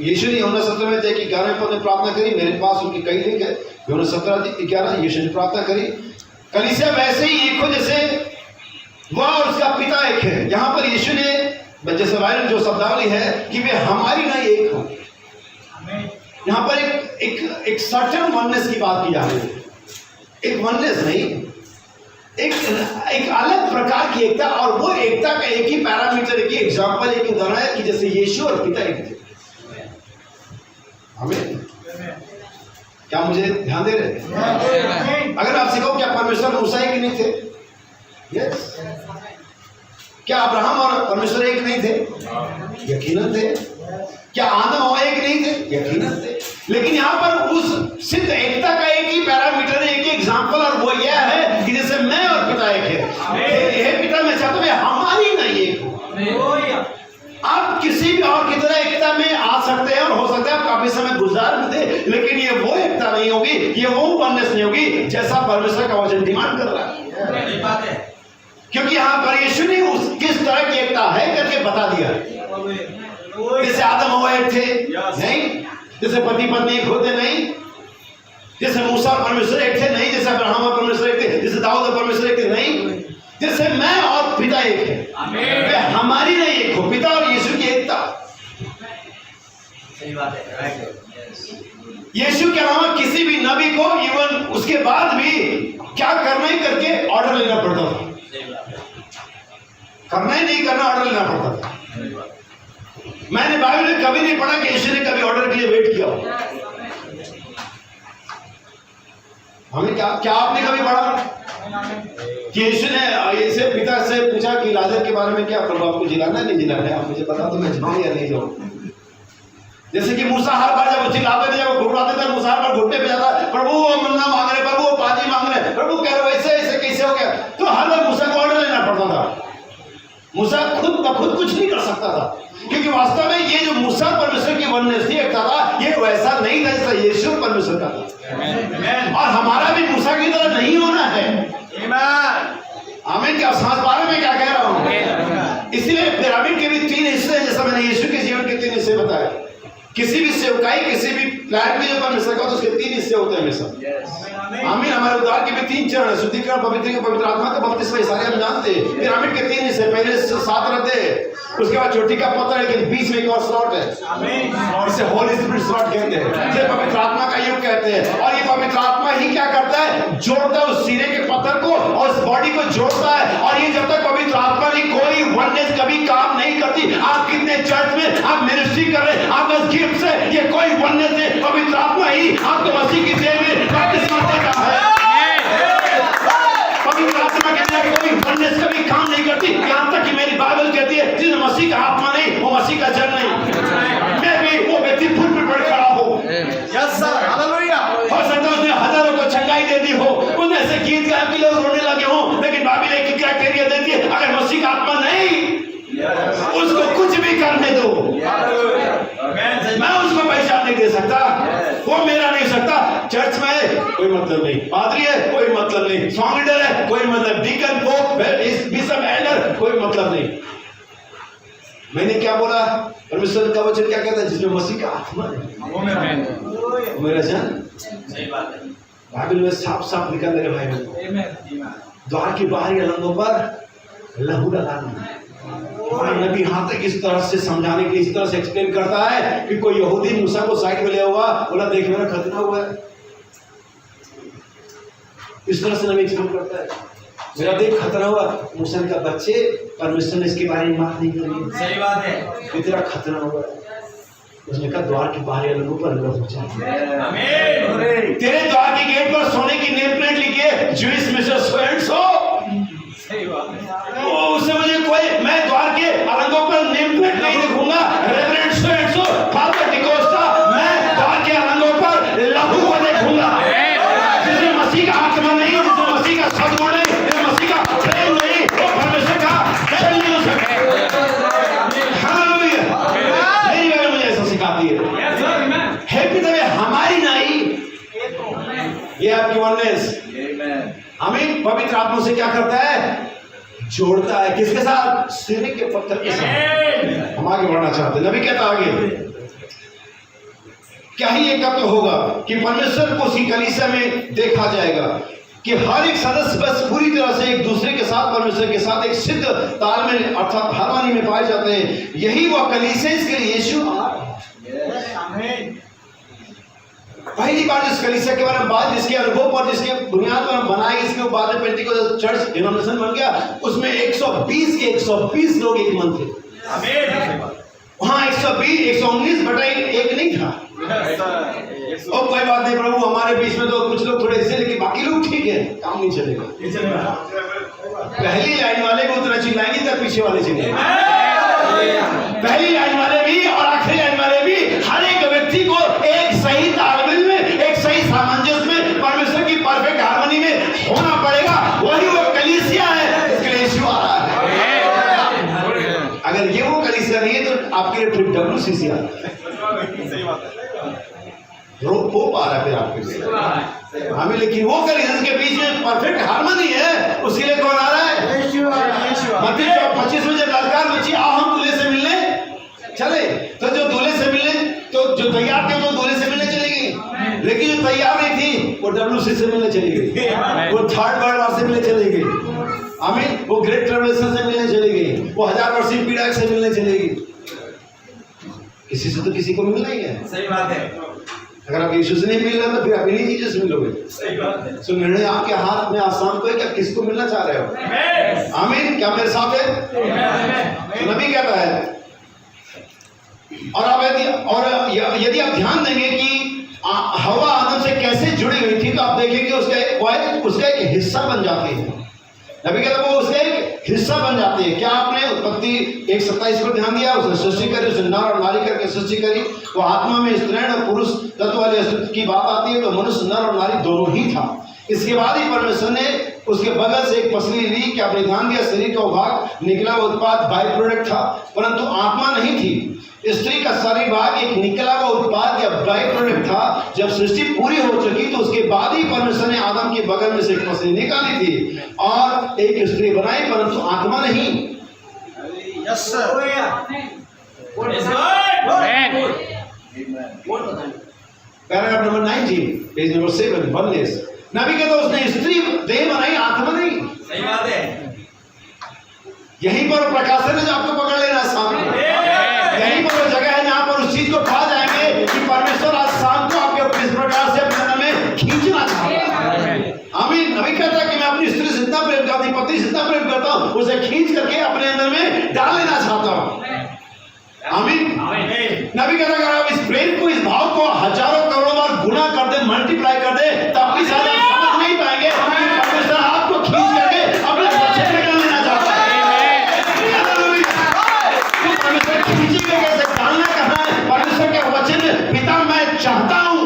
यीशु ने यूहन्ना 17 में 11वें पद में प्रार्थना करी। मेरे पास उनकी कई लिंक है। यूहन्ना 17:11 यीशु ने प्रार्थना करी, कलीसिया वैसे ही एक हो जैसे वह और उसका पिता एक है। यहाँ पर यीशु ने जैसे वायरल जो शब्दावली है कि वे हमारी नहीं एक हो। यहाँ पर एक सर्टेन वननेस की बात की जा रही है। एक वननेस नहीं, एक अलग प्रकार की एकता, और वो एकता का एक ही पैरामीटर, एक ही एग्जाम्पल, एक उदाहरण है कि जैसे यीशु और पिता एक थे। हमें क्या मुझे ध्यान दे रहे हैं? अगर आप सीखो क्या परमेश्वर मूसा एक नहीं थे? यस। क्या अब्राहम और परमेश्वर एक नहीं थे? यकीनन थे। क्या आदम हव्वा एक नहीं थे? यकीनन थे। लेकिन यहाँ पर उस सिद्ध एकता का एक ही पैरामीटर है, एक ही एग्जाम्पल, और वो यह है कि जैसे मैं और पिता एक है। हे पिता, मैं चाहता हूँ हमारी नहीं एक हो। आप किसी भी और की तरह एकता में आ सकते हैं और हो सकता है आप काफी समय गुजार भी दे, लेकिन ये वो एकता नहीं होगी, ये वो वननेस नहीं होगी जैसा परमेश्वर का वचन डिमांड कर रहा है। क्योंकि यहाँ पर यीशु ने किस तरह की एकता है करके बता दिया। जैसे आदम हव्वा एक थे नहीं, जैसे पति पत्नी एक होते नहीं, जैसे मूसा और परमेश्वर एक थे नहीं, जैसे अब्राहम और परमेश्वर एक थे, जैसे दाऊद और परमेश्वर एक थे नहीं, जैसे मैं और पिता एक है। वे हमारी नहीं एक हो, पिता और यीशु की एकता। सही बात है। यीशु के अलावा किसी भी नबी को इवन उसके बाद भी क्या करना ही करके ऑर्डर लेना पड़ता था। करना ही नहीं करना, ऑर्डर लेना पड़ता था। मैंने बाइबल में कभी नहीं पढ़ा कि यीशु ने कभी ऑर्डर के लिए वेट किया हो। हमें क्या आपने कभी पढ़ा कि यीशु ने ऐसे पिता से पूछा कि लाजर के बारे में क्या प्रभु आपको जिलाना है नहीं जिलाना है, आप मुझे बता दो मैं जाऊं या नहीं जाऊं। जैसे कि मूसा हर बार जब चिल्लाते थे, जब घुटराते थे, मूसा हर बार घुटने पे जाता, प्रभु वो मन्ना मांग रहे, प्रभु वो पानी मांग रहे, प्रभु कह रहे ऐसे ऐसे कैसे हो गया। तो हर बार मूसा को ऑर्डर लेना पड़ता था। मूसा खुद ब खुद कुछ नहीं कर सकता था, क्योंकि वास्तव में ये जो मूसा परमेश्वर की वननेस थी, एकता था, ये वैसा नहीं था जैसा यीशु परमेश्वर का था। और हमारा भी मूसा की तरह नहीं होना है। आमीन। क्या सांस पारे में क्या कह रहा हूं? इसीलिए पिरामिड के भी 3 हिस्से हैं, जैसा मैंने यीशु के जीवन के 3 हिस्से बताया। किसी भी सेवकाई, किसी भी प्लान में जो परमेश्वर का, तो उसके 3 हिस्से होते हैं हमेशा। आमीन। हमारे उद्धार के भी 3 चरण है, शुद्धिकरण, पवित्रीकरण, पवित्र आत्मा का बपतिस्मा, सारे हम जानते हैं। पिरामिड के 3 हिस्से, पहले 7 रहते हैं, उसके बाद चोटी का पत्थर, लेकिन बीच में एक और स्लॉट है, इसे होली स्पिरिट स्लॉट कहते हैं, इसे पवित्र आत्मा का युग कहते हैं। और ये पवित्र आत्मा ही क्या करता है? जोड़ता है उस सिरे के पत्थर को और उस बॉडी को जोड़ता है। और ये जब तक पवित्र आत्मा की कोई वननेस कभी काम नहीं करती, आप कितने चर्च में आप मिनिस्ट्री कर रहे हैं, आप बस गिफ्ट से, ये कोई वननेस है, पवित्र आत्मा ही आपको मसीह की देह में बपतिस्मा देता है। पवित्र आत्मा के बिना कोई वननेस कभी काम नहीं करती। यहाँ तक कि मेरी बाइबल कहती है जिसमें मसीह का आत्मा नहीं, वो मसीह का जन नहीं। मैं भी वो व्यक्ति फुट पर खड़ा हो। Yes sir, hallelujah. हो सकता है उसने हजारों को छंगाई दे दी हो, उसने ऐसे गीत गाए कि लोग रोने लगे हो, लेकिन बाइबल एक क्राइटेरिया देती है, अगर मसीह का आत्मा नहीं उसको कुछ भी करने दो, मैं उसको पहचान नहीं दे सकता, वो मेरा नहीं सकता। चर्च में कोई मतलब नहीं, पादरी है कोई मतलब नहीं, सॉन्ग लीडर है कोई मतलब, डीकन पोप बिशप एल्डर कोई मतलब नहीं। मैंने क्या बोला? परमेश्वर का वचन क्या कहता है? जिसमें मसीह का आत्मा है मेरा जान। सही बात है। बाइबल में साफ साफ लिखा मेरे भाई बहन, द्वार के बाहरी अलंगों पर लहू लगाना। नबी यहाँ तक इस तरह से समझाने के लिए इस तरह से एक्सप्लेन करता है कि कोई यहूदी मूसा को साइड में ले हुआ, बोला देख मेरा खतना हुआ है, इस तरह से नबी एक्सप्लेन करता है, मेरा देख खतरा हुआ। मूसा का बच्चे परमेश्वर ने इसके बारे में बात नहीं करी। सही बात है। कि तेरा खतरा हुआ है। उसने कहा द्वार के बाहरी अलंगों पर लहू चाहिए। आमीन। तेरे द्वार के गेट पर सोने की नेम प्लेट लिखिए Jewish mister so and so. सही बात है। वो उससे मुझे कोई, मैं द्वार के अलंगों पर नेम प्लेट नहीं लिखूंगा reverend so and so father D'Costa, मैं द्वार के अलंगों पर लहू को देखूंगा। जिसमें मसीह का आत्मा नहीं, जिसमें मसीह का सद्गुण नहीं, जिसमें मसीह का प्रेम नहीं, वो परमेश्वर का दर्शन नहीं हो सकता। हालेलुया। मेरी बाइबल मुझे ऐसा सिखाती है पिता हमारी नहीं, ये आपकी वननेस। आमीन। पवित्र आत्मा से क्या करता है? जोड़ता है। किसके साथ? सीने के पत्थर के साथ। हम आगे बढ़ना चाहते हैं। नबी कहता आगे, क्या ही एक कब होगा कि परमेश्वर को उसी कलीसिया में देखा जाएगा कि हर एक सदस्य बस पूरी तरह से एक दूसरे के साथ, परमेश्वर के साथ एक सिद्ध तालमेल अर्थात हारमोनी में पाए जाते हैं। यही वह कलीसिया इसके लिए यीशु पहली बार जिस कलीसिया के बारे में बात, जिसके अनुभव पर, जिसके बुनियाद पर बनाई, इसके बाद में पेंटिकोस्टल चर्च डिनोमिनेशन बन गया, उसमें 120 के 120 लोग एक मन थे। वहां 120 119 बटा एक नहीं था। और कोई बात नहीं प्रभु, हमारे बीच में तो कुछ लोग थोड़े ऐसे, लेकिन बाकी लोग ठीक है, काम नहीं चलेगा। पहली लाइन वाले भी उतना चिल्लाएंगे तब पीछे वाले चिल्लाएंगे। पहली लाइन वाले भी और आखिरी लाइन वाले भी, हर एक व्यक्ति को एक सही तालमेल में, एक सही सामंजस्य में, परमेश्वर की परफेक्ट हार्मनी में होना पड़ेगा। वही वो कलीसिया है, इसके लिए यीशु आ रहा है। अगर ये वो कलीसिया नहीं है तो आपके लिए फिर WCC आ रहा है, रोक पोप आ रहा है फिर आपके लिए। हमें लेकिन वो कलीसिया के बीच में परफेक्ट हार्मनी है, उसके लिए कौन आ रहा है? मत्ती 25 में जब ललकार मची, आओ हम दूल्हे से मिलने चले, तो जो दूल्हे से मिलने, तो जो तैयार थे वो दूल्हे से मिलने चली गई, लेकिन जो तैयार नहीं थी वो WC से मिलने चली गई, वो थर्ड वर्ल्ड वॉर से मिलने चली गई। आमीन। वो ग्रेट ट्रिब्यूलेशन से मिलने चली गई, वो 1000 वर्षीय पीड़ा से मिलने चली गई। किसी से तो किसी को मिलना ही है। सही बात है। अगर आप यीशु से नहीं मिल रहे तो फिर आप इन्हीं चीजों से मिलोगे। सही बात है। तो निर्णय आपके हाथ में, आसान को है कि आप किसको मिलना चाह रहे हो। आमीन। क्या मेरे साथ है? तो नबी कहता है, और आप यदि आप ध्यान देंगे कि हवा आदम से कैसे जुड़ी हुई थी, तो आप देखेंगे उसका एक हिस्सा बन जाती है। नबी कहता है वो उसका एक हिस्सा बन जाती है। क्या आपने उत्पत्ति 1:27 पर ध्यान दिया? उसने सृष्टि करी, उसने नर और नारी करके सृष्टि करी। वो आत्मा में स्त्री और पुरुष तत्व वाले अस्तित्व की बात आती है, तो मनुष्य नर और नारी दोनों ही था। इसके बाद ही परमेश्वर ने उसके बगल से एक पसली ली, क्या आपने ध्यान दिया? शरीर का भाग निकला हुआ उत्पाद बाय प्रोडक्ट था, परंतु आत्मा नहीं थी। स्त्री का शरीर भाग एक निकला हुआ उत्पाद या बाय प्रोडक्ट था। जब सृष्टि पूरी हो चुकी तो उसके बाद ही परमेश्वर ने आदम के बगल में से एक पसली निकाली थी और एक स्त्री बनाई, परंतु आत्मा नहीं। Yes sir. Paragraph number 19 page number 7 oneness. नबी कहता उसने स्त्री देह बनाई, आत्मा नहीं। सही बात है। यहीं पर प्रकाशन है जो आपको पकड़ लेना सामने। यहीं पर वो जगह है जहां पर उस चीज को पा जाएंगे कि परमेश्वर आज शाम को आपके इस प्रकार से अपने अंदर में खींचना चाहता है। आमीन। नबी कहता है कि मैं अपनी स्त्री से इतना प्रेम करता हूं, पति से इतना प्रेम करता हूं, उसे खींच करके अपने अंदर में डाल लेना चाहता हूं। आमीन। नबी कहता है अगर आप इस प्रेम को, इस भाव को हजारों करोड़ों बार गुना कर दे, मल्टीप्लाई कर दे, तब भी शायद आप समझ नहीं पाएंगे कि परमेश्वर आपको खींच करके अपने बच्चे में डाल लेना चाहता है। परमेश्वर खींचेगा कैसे? डालना कहाँ है? परमेश्वर के वचन, पिता मैं चाहता हूं।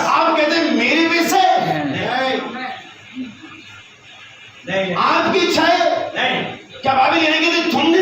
आप कहते हैं मेरी विषय, आपकी इच्छा है। क्या बाइबल ये नहीं कहती तुमने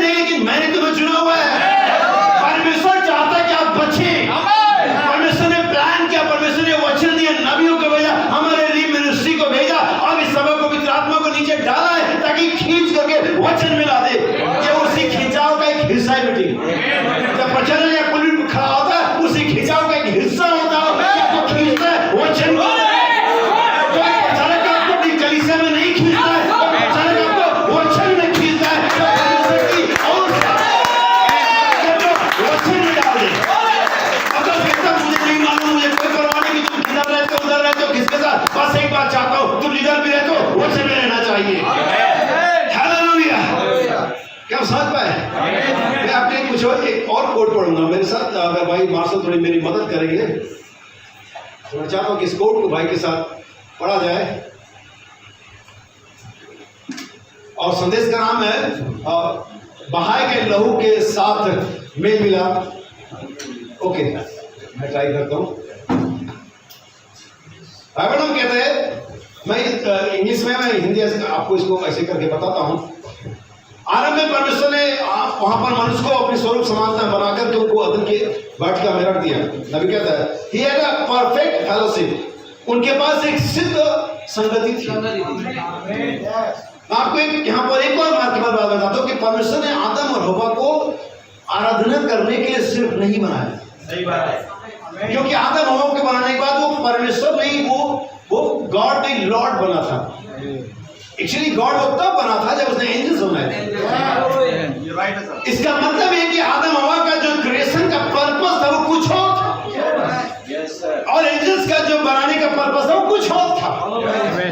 बच्चों एक और कोड पढ़ूंगा मेरे साथ, अगर भाई मार्शल थोड़ी मेरी मदद करेंगे तो मैं चाहता हूं कि इस कोड को भाई के साथ पढ़ा जाए। और संदेश का नाम है बहाए गए लहू के साथ मेल मिला। ओके, मैं ट्राई करता हूं। बाइबल हम कहते हैं, मैं इंग्लिश में, मैं हिंदी आपको इसको ऐसे करके बताता हूं। आरंभ में परमेश्वर ने वहां पर मनुष्य को अपनी स्वरूप समानता बनाकर के उनको अदन के वाटिका में रख दिया। नबी कहता है he had a perfect fellowship, उनके पास एक सिद्ध संगति थी। आपको एक यहाँ पर एक और महत्वपूर्ण बात बताता हूँ कि परमेश्वर ने आदम और हव्वा को आराधना करने के लिए सिर्फ नहीं बनाया। सही बात है। क्योंकि आदम हव्वा के बनाने के बाद वो परमेश्वर नहीं, वो गॉड नहीं, लॉर्ड बना था। एक्चुअली गॉड वो तब बना था जब उसने एंजल्स बनाए थे। इसका मतलब है कि आदम हव्वा का जो क्रिएशन का पर्पस था वो कुछ और था, और एंजल्स का जो बनाने का पर्पस था वो कुछ और था।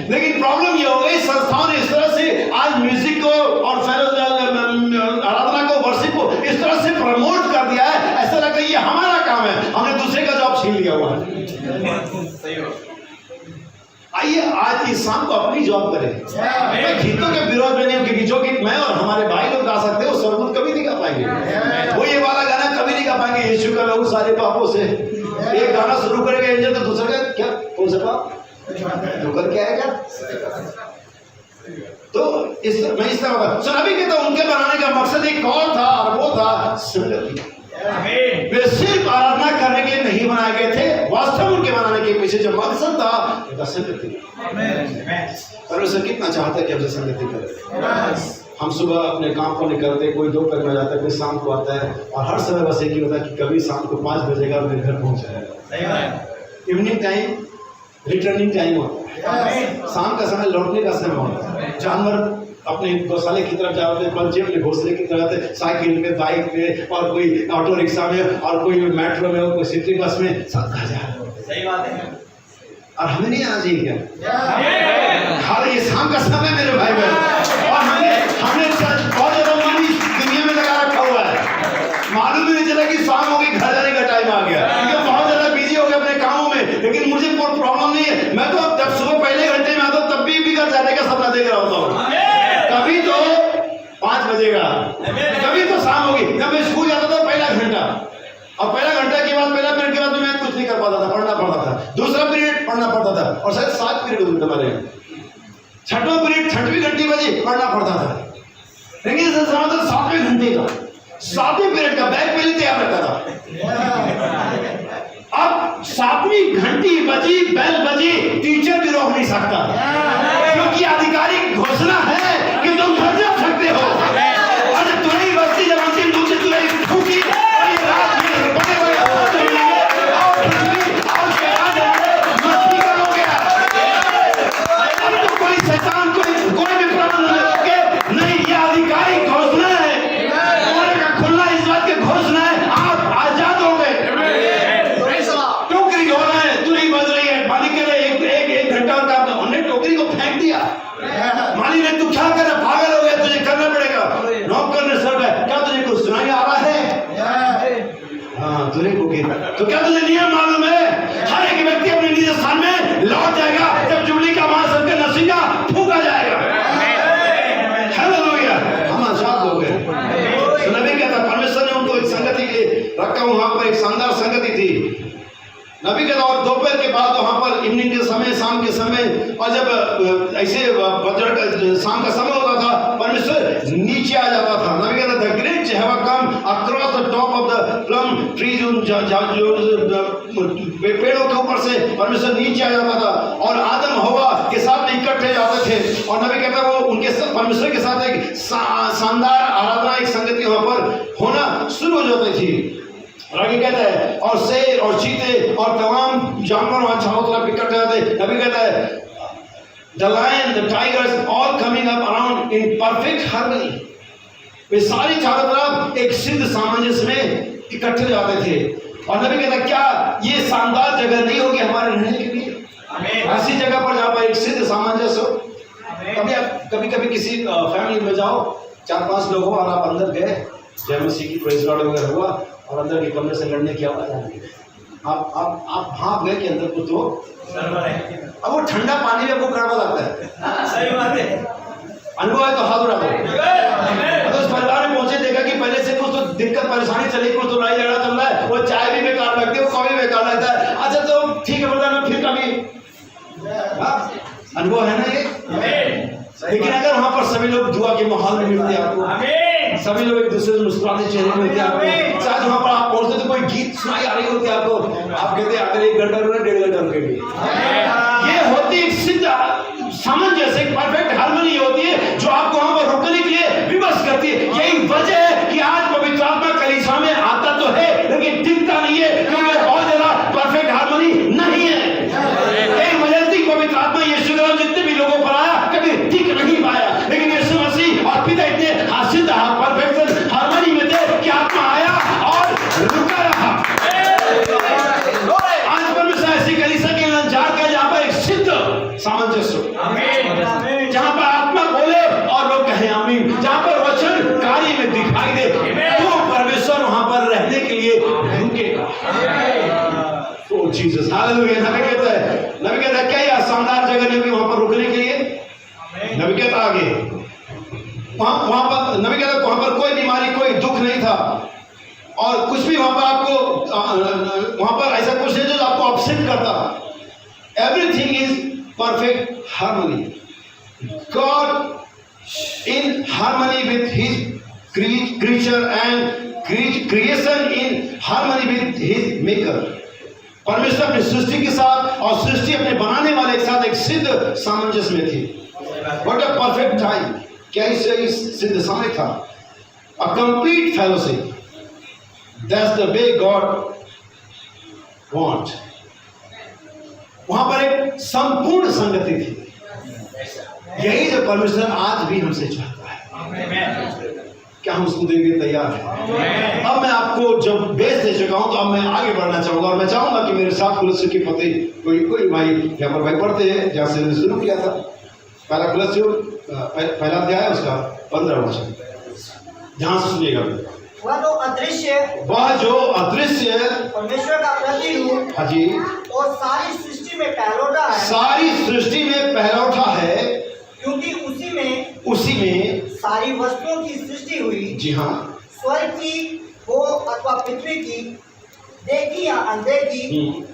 लेकिन प्रॉब्लम ये हो गई, संस्थाओं ने इस तरह से आज म्यूजिक को और आराधना को, वर्शिप को इस तरह से प्रमोट कर दिया है, ऐसा लगता है ये हमारा काम है, हमने दूसरे का जॉब छीन लिया हुआ है। आइए आज इस शाम को अपनी जॉब करें। मैं गीतों के विरोध में नहीं हूं, क्योंकि जो गीत मैं और हमारे भाई लोग गा सकते हैं वो सरगुण कभी नहीं गा पाएंगे। वो ये वाला गाना कभी नहीं गा पाएंगे, यीशु का लहू सारे पापों से। एक गाना शुरू करेगा एंजल तो दूसरा का क्या, कौन सा पाप ठोकर क्या है क्या। तो मैं इस तरह सो नबी कहता हूं उनके बनाने का मकसद एक और था, और वो था संगति। वे सिर्फ आराधना करने के लिए नहीं बनाए गए थे, वास्तव में उनके बनाने के पीछे जो मकसद था वो संगति। परमेश्वर कितना चाहता है कि हमसे संगति करें। हम सुबह अपने काम को निकलते, कोई दोपहर में जाता है, कोई शाम को आता है, और हर समय बस एक ही होता है कि कभी शाम को 5 बजेगा मेरे घर पहुंच जाएगा। इवनिंग टाइम रिटर्निंग टाइम होता है, शाम का समय लौटने का समय होता है। जानवर अपने गौशाले की तरफ जाते हैं, पंछी अपने घोंसले की तरफ जाते हैं, साइकिल पे, बाइक पे, और कोई ऑटो रिक्शा में, और कोई मेट्रो में, और कोई सिटी बस में, सब कहा जा रहा है। सही बात है। और हमें नहीं आना चाहिए क्या? खाली ये शाम का समय मेरे भाई बहन, और हमने बहुत ज्यादा मनी दुनिया में लगा रखा हुआ है, मालूम ही नहीं चला कि शाम हो गई, घर जाने का टाइम आ गया, क्योंकि बहुत ज्यादा बिजी हो गए अपने कामों में। लेकिन मुझे कोई प्रॉब्लम नहीं है, मैं तो जब सुबह पहले घंटे में आता हूँ तब भी घर जाने का सपना देख रहा होता हूँ। कभी तो 5 बजेगा, कभी तो शाम होगी। जब मैं स्कूल जाता था पहला घंटा, और पहला घंटा के बाद, पहला पीरियड के बाद मैं कुछ नहीं कर पाता था, पढ़ना पड़ता था। दूसरा पीरियड पढ़ना पड़ता था, और शायद 7 पीरियड होते हमारे। छठवां पीरियड 6वीं घंटी बजे पढ़ना पड़ता था। लेकिन 7वें घंटे का, 7वें पीरियड का बैग पहले तैयार रखता था। अब 7वीं घंटी बजी, बेल बजी, टीचर भी रोक नहीं सकता, क्योंकि आधिकारिक घोषणा है कि तुम घर जा सकते हो। और जब तुम्हारी बस्ती जब अंतिम रूप से तुम्हारी फूकी, और ये रात में बड़े बड़े मस्ती का हो गया, अब तो कोई शैतान, कोई भी प्रबंधन के नहीं, ये आधिकारिक घोषणा है, तुम्हारे का खुलना इस बात की घोषणा है, आप आजाद हो गए। टोकरी हो रहा है, तुरही बज रही है, मालिक कह रहे एक घंटा और काम, हमने टोकरी को फेंक दिया। मालिक ने तू क्या कर रहा, पागल हो गया, तुझे करना पड़ेगा। नौकर ने सर क्या तुझे कुछ सुनाई आ रहा है? हाँ, तुझे तो क्या तुझे नियम मालूम है? हर एक व्यक्ति अपने निज स्थान में लौट जाएगा जब जुबली का महासंघ का नसीका फूका जाएगा। हालेलुया, हम आजाद हो गए। तो नबी कहता परमेश्वर ने उनको एक संगति के लिए रखा, वहां पर एक शानदार संगति थी। नबी कहता और दोपहर के बाद वहां पर इवनिंग के समय, शाम के समय, और जब ऐसे शाम का समय होता था, परमेश्वर नीचे आ जाता था। नबी कहता the great Jehovah come across the top of the plum tree, जो पेड़ों के ऊपर से परमेश्वर नीचे आ जाता था, और आदम हवा के साथ में इकट्ठे जाते थे। और नबी कहता वो उनके साथ, परमेश्वर के साथ एक शानदार आराधना, एक संगति वहां पर होना शुरू हो जाती थी। और आगे कहता है और शेर और चीते और तमाम जानवर वहां चारों तरफ इकट्ठे जाते। नबी कहता है the lion, the tigers all coming up around in perfect harmony. वे सारी चारों तरफ एक सिद्ध सामंजस्य में इकट्ठे जाते थे। और नबी कहता क्या ये शानदार जगह नहीं होगी हमारे रहने के लिए? ऐसी जगह पर जहां पर एक सिद्ध सामंजस्य हो। कभी किसी फैमिली में जाओ, 4-5 लोग हो और आप अंदर गए, जय मसीह की प्रेज लॉर्ड वगैरह हुआ और अंदर के कमरे से लड़ने की आवाज आ रही है। आप भाग गए कि अंदर को तो अब वो ठंडा पानी में आपको कड़वा लगता है। सही बात है। अनुभव है तो हाथ उड़ा दो। तो उस परिवार में पहुंचे, देखा कि पहले से कुछ तो दिक्कत परेशानी चली, कुछ तो लड़ाई झगड़ा चल रहा है, वो चाय भी बेकार लगती है, वो कॉफी बेकार लगता है। अच्छा तो ठीक है ब्रदर, मैं फिर कभी अनुभव है ना ये। लेकिन अगर वहां पर सभी लोग दुआ के माहौल में मिलते हैं आपको, सभी लोग एक दूसरे से मुस्कुराते चेहरे मिलते हैं आपको, शायद वहां पर आप पहुंचते तो कोई गीत सुनाई आ रही होती है आपको, आप कहते हैं अगर 1 घंटा रुके 1.5 घंटा रुकेगी। ये होती एक सिद्ध सामंजस्य, एक परफेक्ट हार्मनी होती है जो आपको वहां पर रुकने के लिए विवश करती है। यही वजह है कि आज पवित्र आत्मा कलीसिया में आता तो है लेकिन टिकता नहीं है, क्योंकि बहुत ज्यादा परफेक्ट हार्मनी नहीं है। यही वजह थी पवित्र आत्मा यीशु द्वारा जितने भी लोगों पर आया कभी टिक नहीं पाया, लेकिन यीशु मसीह और पिता इतने हासिल परफेक्शन हार्मनी में थे कि आत्मा आया और रुका रहा। आज परमेश्वर ऐसी कलीसिया के इंतजार कर जहां पर एक सिद्ध सामंजस्य, जहां पर आत्मा बोले और लोग कहें आमीन, जहां पर वचन कार्य में दिखाई दे, तो परमेश्वर वहां पर रहने के लिए रुकेगा। ओ जीसस, हालेलुया। नबी कहता है क्या यह शानदार जगह नहीं होगी वहां पर रुकने के लिए। नबी कहता आगे वहां पर, नबी कहता वहां पर कोई बीमारी कोई दुख नहीं था और कुछ भी वहां पर आपको, वहां पर ऐसा कुछ नहीं जो आपको अपसेट करता। Everything is perfect harmony, God in harmony with his creature and creation in harmony with his maker. परमेश्वर अपनी सृष्टि के साथ और सृष्टि अपने बनाने वाले के साथ एक सिद्ध सामंजस्य में थी। What a perfect time! क्या इस सिद्ध समय था? A complete fellowship. That's the way God wants. वहां पर एक संपूर्ण संगति थी। यही जो परमेश्वर आज भी हमसे चाहता है। क्या हम उसको देने के लिए तैयार हैं? अब मैं आपको जब बेस दे चुका हूं तो अब मैं आगे बढ़ना चाहूंगा और मैं चाहूंगा कि मेरे साथ कुलस्यों के पति कोई भाई यहाँ पर भाई पढ़ते हैं जहाँ से हमने शुरू किया था। पहला कुलस्यों पहला अध्याय उसका 15 वचन, ध्यान से सुनिएगा। वह जो अदृश्य परमेश्वर का प्रतिरूप, हाँ जी, और सारी सृष्टि में पहलौठा है, सारी सृष्टि में पहलौठा है, क्योंकि उसी में सारी वस्तुओं की सृष्टि हुई। जी हाँ, स्वर्ग की हो अथवा पृथ्वी की, देखी या अनदेखी,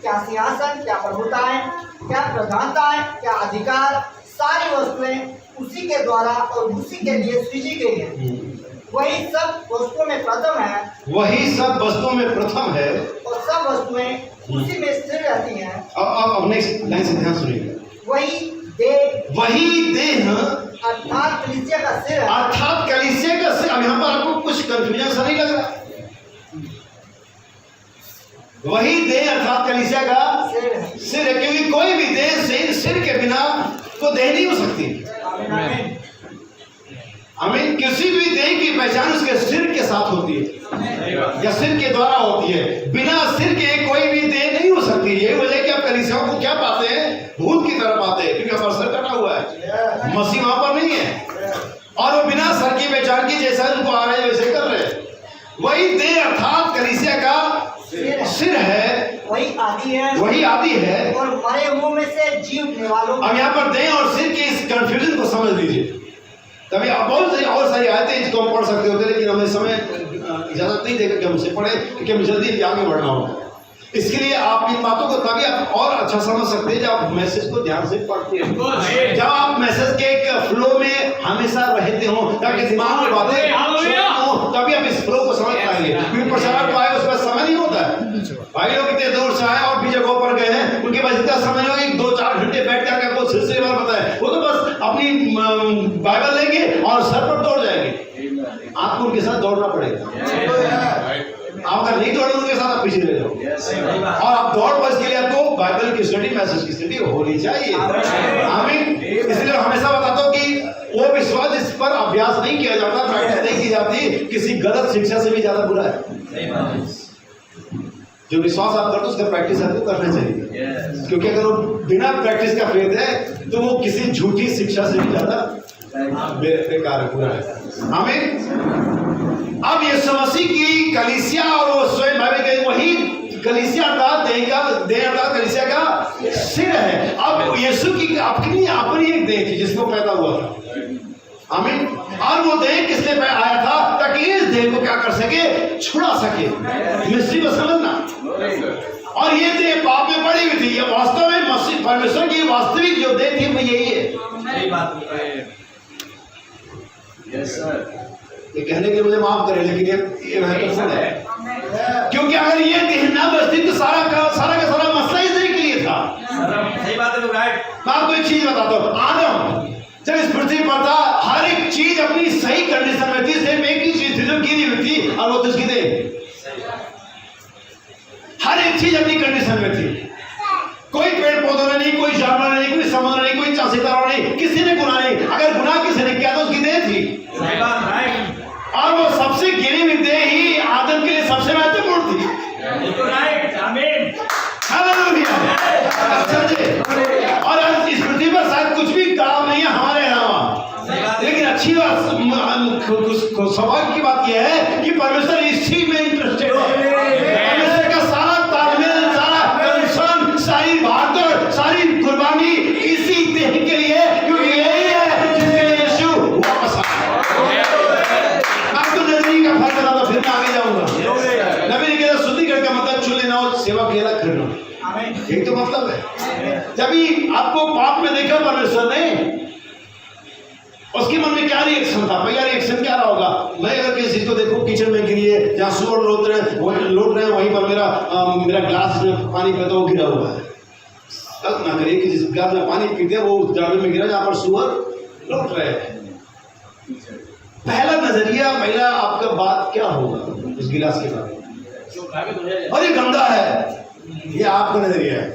क्या सिंहासन, क्या प्रभुताएं, क्या प्रधानताएं, क्या अधिकार, सारी वस्तुएं उसी के द्वारा और उसी के लिए सृजी गई है। वही सब वस्तुओं में प्रथम है, और सब वस्तुएं उसी में स्थिर रहती हैं। अब नेक्स्ट लाइन से ध्यान सुनिएगा। वही देह अर्थात कलीसिया का सिर है। अर्थात कलीसिया का सिर। अब यहाँ पर आपको कुछ कंफ्यूजन सा नहीं लग रहा? वही देह अर्थात कलीसिया का सिर है, क्योंकि कोई भी देह सिर के बिना तो देह नहीं हो सकती। आमीन। किसी भी देह की पहचान उसके सिर के साथ होती है या सिर के द्वारा होती है। बिना सिर के कोई भी देह नहीं हो सकती। यही वजह कि आप कलीसियाओं को क्या पाते हैं? भूत की तरह पाते हैं, क्योंकि हमारा सर कटा हुआ है, मसीह वहां पर नहीं है और वो बिना सर की पहचान की जैसा उनको आ रहे हैं वैसे कर रहे हैं। वही देह अर्थात कलीसिया का सिर है, वही आदि है और मरे हुओं में से जी उठने वालों। अब यहाँ पर देह और सिर के इस कंफ्यूजन को समझ लीजिए, तभी आप बहुत सारी और सारी आयतें इसको हम पढ़ सकते होते, लेकिन हमें समय इजाजत नहीं देगा कि हम उसे पढ़े, क्योंकि हम जल्दी आगे बढ़ना होगा। इसके लिए आप इन बातों को तभी आप और अच्छा समझ सकते हैं जब आप मैसेज को ध्यान से पढ़ते हैं, जब आप मैसेज के एक फ्लो में हमेशा रहते हो, ताकि दिमाग में बातें हो, तभी आप इस फ्लो को समझ पाएंगे। क्योंकि प्रचारक को आए उस पर समय नहीं होता है। भाई लोग इतने दूर से आए और भी जगहों पर गए हैं, उनके पास इतना समय नहीं होगा 2-4 घंटे बैठ कर आपको सिलसिले बार बताए। वो तो बस अपनी बाइबल लेंगे और सर पर दौड़ जाएंगे। आपको उनके साथ दौड़ना पड़ेगा। आप अगर नहीं दौड़े उनके साथ आप पीछे रह जाओ, और आप दौड़ पर इसके लिए आपको बाइबल की स्टडी, मैसेज की स्टडी होनी चाहिए। आमीन। इसलिए हमेशा बताता हूँ कि वो विश्वास जिस पर अभ्यास नहीं किया जाता, प्रैक्टिस नहीं की जाती, किसी गलत शिक्षा से भी ज्यादा बुरा है। जो विश्वास आप करते हो उसका प्रैक्टिस आपको करना चाहिए, क्योंकि अगर वो बिना प्रैक्टिस का फेथ है तो वो किसी झूठी शिक्षा से भी ज्यादा बेकार पूरा है। आमीन। अब यीशु मसीह की कलीसिया और वो स्वयं वही कलीसिया का देह का कलीसिया का सिर है। अब यीशु की अपनी एक देह थी जिसको पैदा हुआ था। आमीन। और वो देह किस लिए आया था? ताकि इस देह को क्या कर सके? छुड़ा सके। मिस्ट्री को समझना। और ये देह पाप में पड़ी हुई थी। ये वास्तव में मसीह परमेश्वर की वास्तविक जो देह थी वो यही है। ये कहने के लिए मुझे माफ करें, लेकिन ये महत्वपूर्ण है, क्योंकि अगर ये देह ना बचती तो सारा का सारा मसला इस देह के लिए था। सही बात है। मैं आपको एक चीज बताता हूँ। आदम जब इस पृथ्वी पर था, हर एक चीज अपनी सही कंडीशन में थी। सिर्फ एक ही चीज थी जो गिरी हुई थी, और वो तो उसकी देह। हर एक चीज अपनी कंडीशन में थी। कोई पेड़ पौधा नहीं, कोई जानवर नहीं, कोई समुद्र नहीं, कोई सितारा नहीं, किसी ने गुनाह नहीं। अगर गुनाह किसी ने किया तो उसकी देह थी। और वो सबसे गिरी हुई देह ही आदम के लिए सबसे महत्वपूर्ण थी। हालेलुया। और इस पृथ्वी पर शायद कुछ भी काम नहीं है हमारे अलावा, लेकिन अच्छी बात सौभाग्य की बात यह है कि परमेश्वर इस चीज में इंटरेस्टेड है। परमेश्वर का सारा तालमेल, सारा कंसर्न, सारी भागदौड़, सारी कुर्बानी इसी देह के लिए, क्योंकि यही है जिसके लिए यीशु वापस आया। आपको नजरी का फर्क बता दो, फिर मैं आगे जाऊंगा। नबी ने कहा शुद्धिकरण का मतलब चुन लेना और सेवा की अलग करना, एक तो मतलब है। जब ही आपको पाप में देखा परमेश्वर ने, उसके मन में क्या रिएक्शन था? भैया रिएक्शन क्या रहा होगा? मैं अगर किसी चीज को देखूं किचन में गिरी है, जहाँ सुअर लौट रहे हैं वहीं पर मेरा ग्लास में पानी पीता वो गिरा हुआ है। कल्पना करिए कि जिस ग्लास में पानी पीते हैं वो उस जाड़े में गिरा जहाँ पर सुअर लौट रहे हैं। पहला आपका बात क्या होगा उस गिलास के बारे में? और ये गंदा है, ये आपका नजरिया है।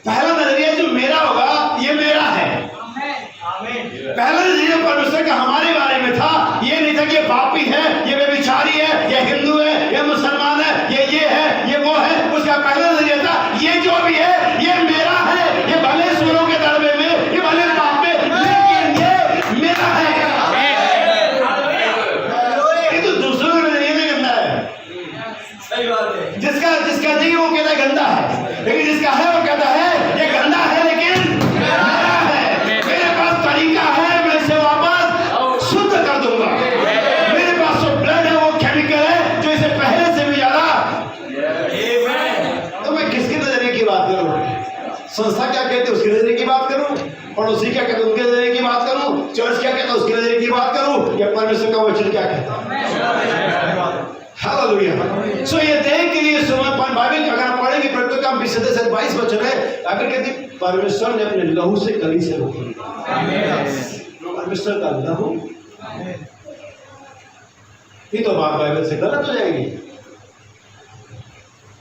पहला नजरिया जो मेरा होगा, ये मेरा है। पहला नजरिया परमेश्वर का हमारे बारे में था। ये नहीं था कि ये पापी है, ये व्यभिचारी है, ये हिंदू है, ये मुसलमान है, ये है, ये वो है। उसका पहला नजरिया था ये जो भी है ये मेरा है। ये भले सुरों के दरबे में, ये भले पाप में, लेकिन ये मेरा है। ये तो दूसरों के नजरिए में गंदा है। सही बात है। जिसका नहीं वो कहता है गंदा है, लेकिन जिसका है वो कहता है ये गंदा है लेकिन मेरा है। मेरे पास तरीका है, मैं इसे वापस शुद्ध कर दूंगा। मेरे पास जो ब्लड है वो केमिकल है जो इसे पहले से भी ज्यादा। तो मैं किसके नजरिए की बात करूं? संस्था क्या कहते उसके नजरिए की बात करूं? पड़ोसी क्या कहते उनके नजरिए की बात करूं? चर्च क्या कहता उसके नजरिए की बात करूं? या परमेश्वर का वचन क्या कहता? हालेलुया। सो ये देह के लिए बाइबल अगर आप पढ़ेंगे प्रकट का 20:22 वचन है। बाइबल कहती परमेश्वर ने अपने लहू से कलीसिया को खरीदा। परमेश्वर का लहू। ये तो बात बाइबल से गलत हो जाएगी,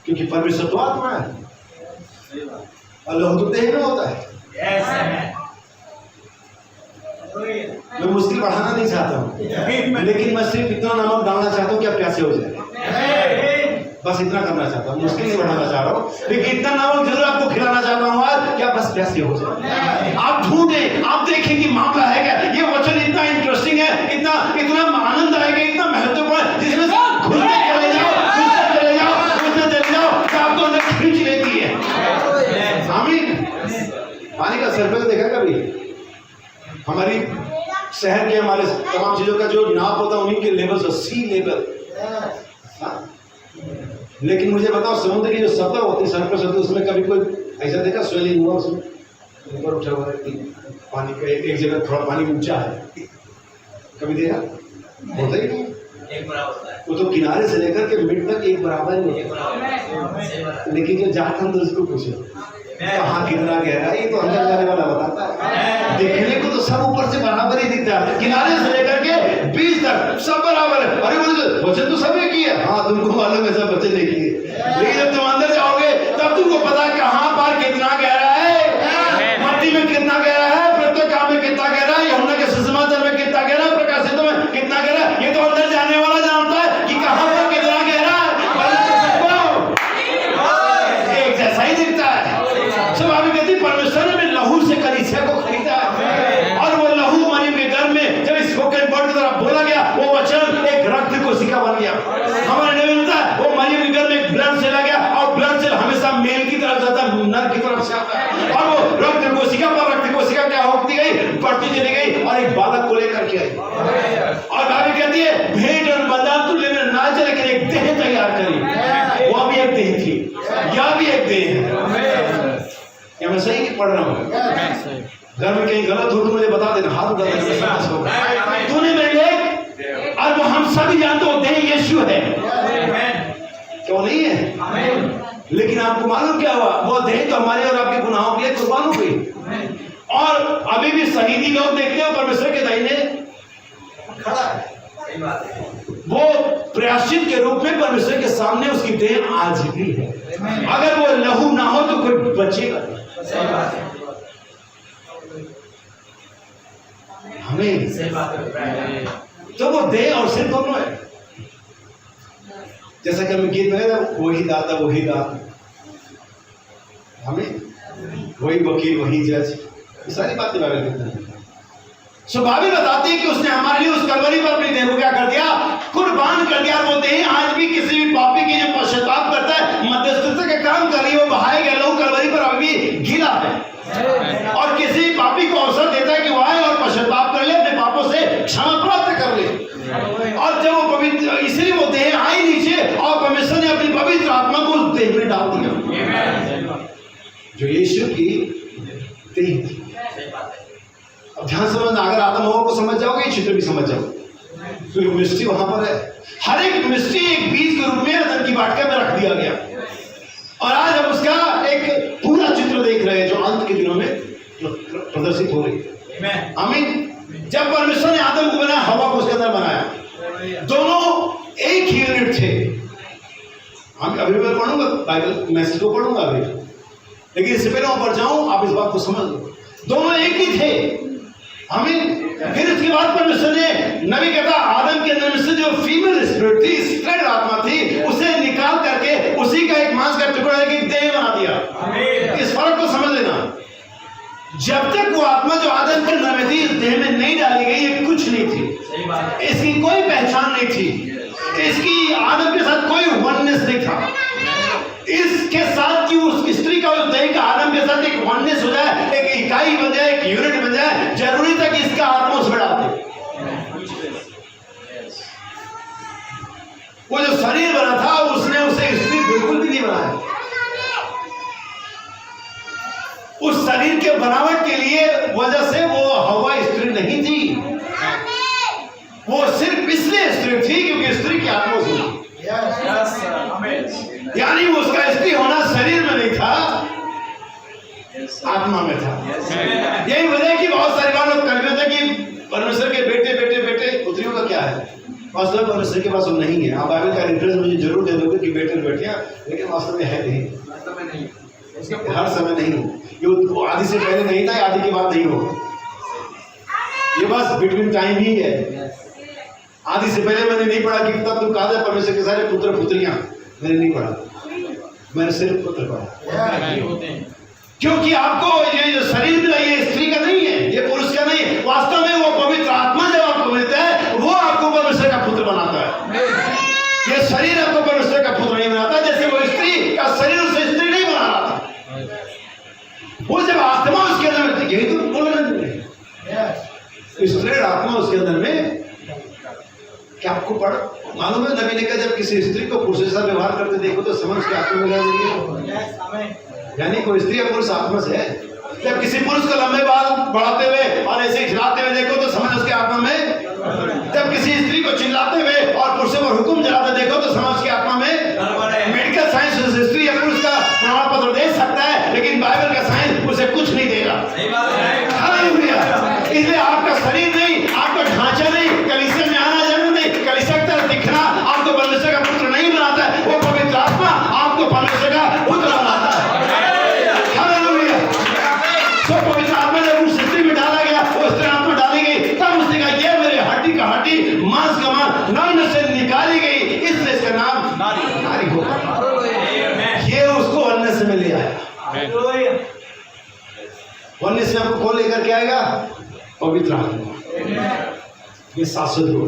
क्योंकि परमेश्वर तो आत्मा है और लहू तो देह में होता है। मैं मुश्किल बढ़ाना नहीं चाहता हूँ, लेकिन मैं सिर्फ इतना नमक डालना चाहता हूँ कि आप प्यासे हो जाए। बस इतना करना चाहता हूँ, मुश्किल नहीं बढ़ाना चाह रहा हूँ, लेकिन इतना नमक जरूर आपको खिलाना चाहता हूँ आज कि आप बस प्यासे हो जाए। आप ढूंढें, आप देखें कि मामला है क्या। ये वचन इतना इंटरेस्टिंग है, इतना आनंद आएगा, इतना महत्वपूर्ण, जिसमें घुसते चले जाओ कि आपको अंदर खींच लेती है। आमीन। पानी का सरफेस देखा कभी? हमारी शहर के हमारे तमाम चीजों का जो नाप होता है उन्हीं के लेवल से सी लेवल। लेकिन मुझे बताओ समुद्र की जो सतह होती है, सरफेस होती है, उसमें कभी कोई ऐसा देखा स्वेलिंग हुआ उसमें? ऊपर उठा हुआ है पानी का, एक जगह थोड़ा पानी ऊंचा है, कभी देखा? होता ही नहीं। एक बराबर है। वो तो किनारे से लेकर के मिड तक एक बराबर नहीं है। लेकिन जो जाता हम तो उसको पूछो कहाँ कितना गहरा है, ये तो अंदर जाने वाला बताता है। देखने को तो सब ऊपर से बराबर ही दिखता है, किनारे से लेकर के बीच तक सब बराबर है। अरे बोले वचन तो सब एक ही है। हाँ तुमको मालूम है सब वचन एक ही है, लेकिन जब तुम अंदर जाओगे तब तुमको पता कहाँ पर कितना गहरा है, मट्टी में कितना गहरा है, प्रत्येक में कितना गहरा है, यूहन्ना के सुसमाचार में कितना गहरा है, प्रकाशित में कितना गहरा है। ये तो अंदर जाने वाला जानता है कि कहाँ पर कितना गहरा है। एक जैसा ही दिखता है। सब अभी कहती परमेश्वर ने लहू से कलीसिया को खरीदा है। बढ़ती चली गई और एक बालक को लेकर के आई। और बाइबल कहती है भेंट और बलिदान तो लेने ना चले, लेकिन एक देह तैयार करी। वो भी एक देह थी, यह भी एक देह है। क्या मैं सही पढ़ रहा हूँ? घर में कहीं गलत हो तो मुझे बता देना, हाथ उठा देना। तूने मेरे लिए, और वो हम सभी जानते हो देह यीशु है, क्यों नहीं है? लेकिन आपको मालूम क्या हुआ? वो देह तो हमारे और आपके गुनाहों के लिए कुर्बान हो गई। और अभी भी शहीदी लोग देखते हो परमेश्वर के दाहिने खड़ा है। वो प्रायश्चित के रूप में परमेश्वर के सामने उसकी देह आज भी है। अगर वो लहू ना हो तो कोई बचेगा नहीं। हमें तो वो देह और सिर दोनों है। जैसा कि हम गीत में वही दाता वही दाता, हमें वही वकील वही जज, ये सारी बातें बाइबल कहते हैं। बाइबल बताती है कि उसने हमारे लिए उस कलवरी पर अपनी देह को क्या कर दिया? कुर्बान कर दिया। और वो देह आज भी किसी भी पापी की जो पश्चाताप करता है, मध्यस्थता का काम कर रही है, वो बहाए गए लोग कलवरी पर अभी भी गीला है। और किसी पापी को अवसर देता है कि वो आए और पश्चाताप कर ले, अपने पापों से क्षमा प्राप्त कर ले। और जब वो पवित्र, इसलिए वो देह आई नीचे और परमेश्वर ने अपनी पवित्र आत्मा को उस देह में डाल दिया जो यीशु की देह थी। अब ध्यान समझना, अगर आदम हवा को समझ जाओगे, चित्र भी समझ जाओगे। तो मिस्ट्री वहां पर है। हर एक मिस्ट्री एक बीज के रूप में अदन की वाटिका में रख दिया गया। और आज हम उसका एक पूरा चित्र देख रहे हैं जो अंत के दिनों में प्रदर्शित हो रही है। आमीन। जब परमेश्वर ने आदम को बनाया, हवा को उसके अंदर बनाया, दोनों एक ही यूनिट थे। हम अभी मैं पढ़ूंगा बाइबल, मैसेज को पढ़ूंगा अभी, लेकिन इससे पहले वहां पर जाऊं, आप इस बात को समझ लो, दोनों एक ही थे। आमीन। फिर इसके बाद परमेश्वर ने, नबी कहता आदम के अंदर से जो फीमेल स्पिरिट थी, स्त्रीण आत्मा थी, उसे निकाल करके उसी का एक मांस का टुकड़ा एक देह बना दिया। इस फर्क को समझ लेना। जब तक वो आत्मा जो आदम के अंदर में थी इस देह में नहीं डाली गई, ये कुछ नहीं थी, इसकी कोई पहचान नहीं थी, इसकी आदम के साथ कोई वननेस नहीं था। इसके साथ की उस स्त्री का उस देह का आदम के साथ एक वननेस हो जाए, एक इकाई बन जाए, एक यूनिट बन जाए, जरूरी था कि इसका आत्मा उसमें डालते। वो जो शरीर बना था उसने उसे स्त्री बिल्कुल भी नहीं बनाया। उस शरीर के बनावट के लिए वजह से वो हवा स्त्री नहीं थी, वो सिर्फ इसलिए स्त्री थी क्योंकि स्त्री की आत्मा थी। यानी उसका स्त्री होना शरीर में नहीं था, आत्मा में था। यही वजह है कि बहुत सारी बार लोग कहते थे कि परमेश्वर के बेटे बेटे बेटे, पुत्रियों का क्या है? वास्तव में परमेश्वर के पास नहीं है। आप बाइबल का रेफरेंस मुझे जरूर दे दोगे कि बेटे बेटियां, लेकिन वास्तव में है नहीं, हर समय नहीं। ये आदि से पहले नहीं था, आदि के बाद नहीं होगा। ये बस बिटवीन टाइम ही है। आदि से पहले मैंने नहीं पढ़ा कि तब तुम कहा परमेश्वर के सारे पुत्र पुत्रियां, मैंने नहीं पढ़ा, मैंने सिर्फ पुत्र पढ़ा। क्योंकि आपको ये जो शरीर मिला ये स्त्री का नहीं है, ये पुरुष का नहीं है। वास्तव में वो पवित्र आत्मा जब आपको मिलता है वो आपको परमेश्वर का पुत्र बनाता है। ये शरीर आपको परमेश्वर का पुत्र नहीं बनाता, जैसे वो स्त्री का शरीर उसे स्त्री नहीं बना रहा था। वो जब आत्मा उसके अंदर में, यही तो बोला स्त्री आत्मा उसके अंदर में, क्या आपको पढ़ मालूम है? नबी ने कहा जब किसी स्त्री को पुरुष के साथ व्यवहार करते देखो तो समझ उसके आत्मा में है, यानी कोई स्त्री या पुरुष आत्मा से है। जब किसी पुरुष को लंबे बाल बढ़ाते हुए और ऐसे खिलाते हुए देखो तो समझ उसके आत्मा में। जब किसी स्त्री को चिल्लाते हुए और पुरुषों पर हुक्म चलाते देखो तो समझ उसके आत्मा में। मेडिकल साइंस उस स्त्री या पुरुष का प्रमाण पत्र दे सकता है, लेकिन बाइबल का साइंस उसे कुछ नहीं देगा। इसलिए आपका शरीर नहीं, आपका ढांचा नहीं, कलीसिया में आना जाना नहीं, कलीसिया की तरह दिखना आपको परमेश्वर का पुत्र नहीं बनाता है। वो पवित्र आत्मा आपको परमेश्वर का पुत्र बनाता है। हालेलुया। सो पवित्र आत्मा जब उस स्त्री में डाला गया, वो स्त्री आत्मा डाली गई, तब उसने कहा ये मेरे हड्डी का हड्डी, मांस का मांस, नग्न से निकाली गई, इसलिए इसका नाम नारी होगा। ये उसको वननेस में ले आया। वननेस में आपको कौन लेकर के आएगा? पवित्र आत्मा। ये शाश्वत हो।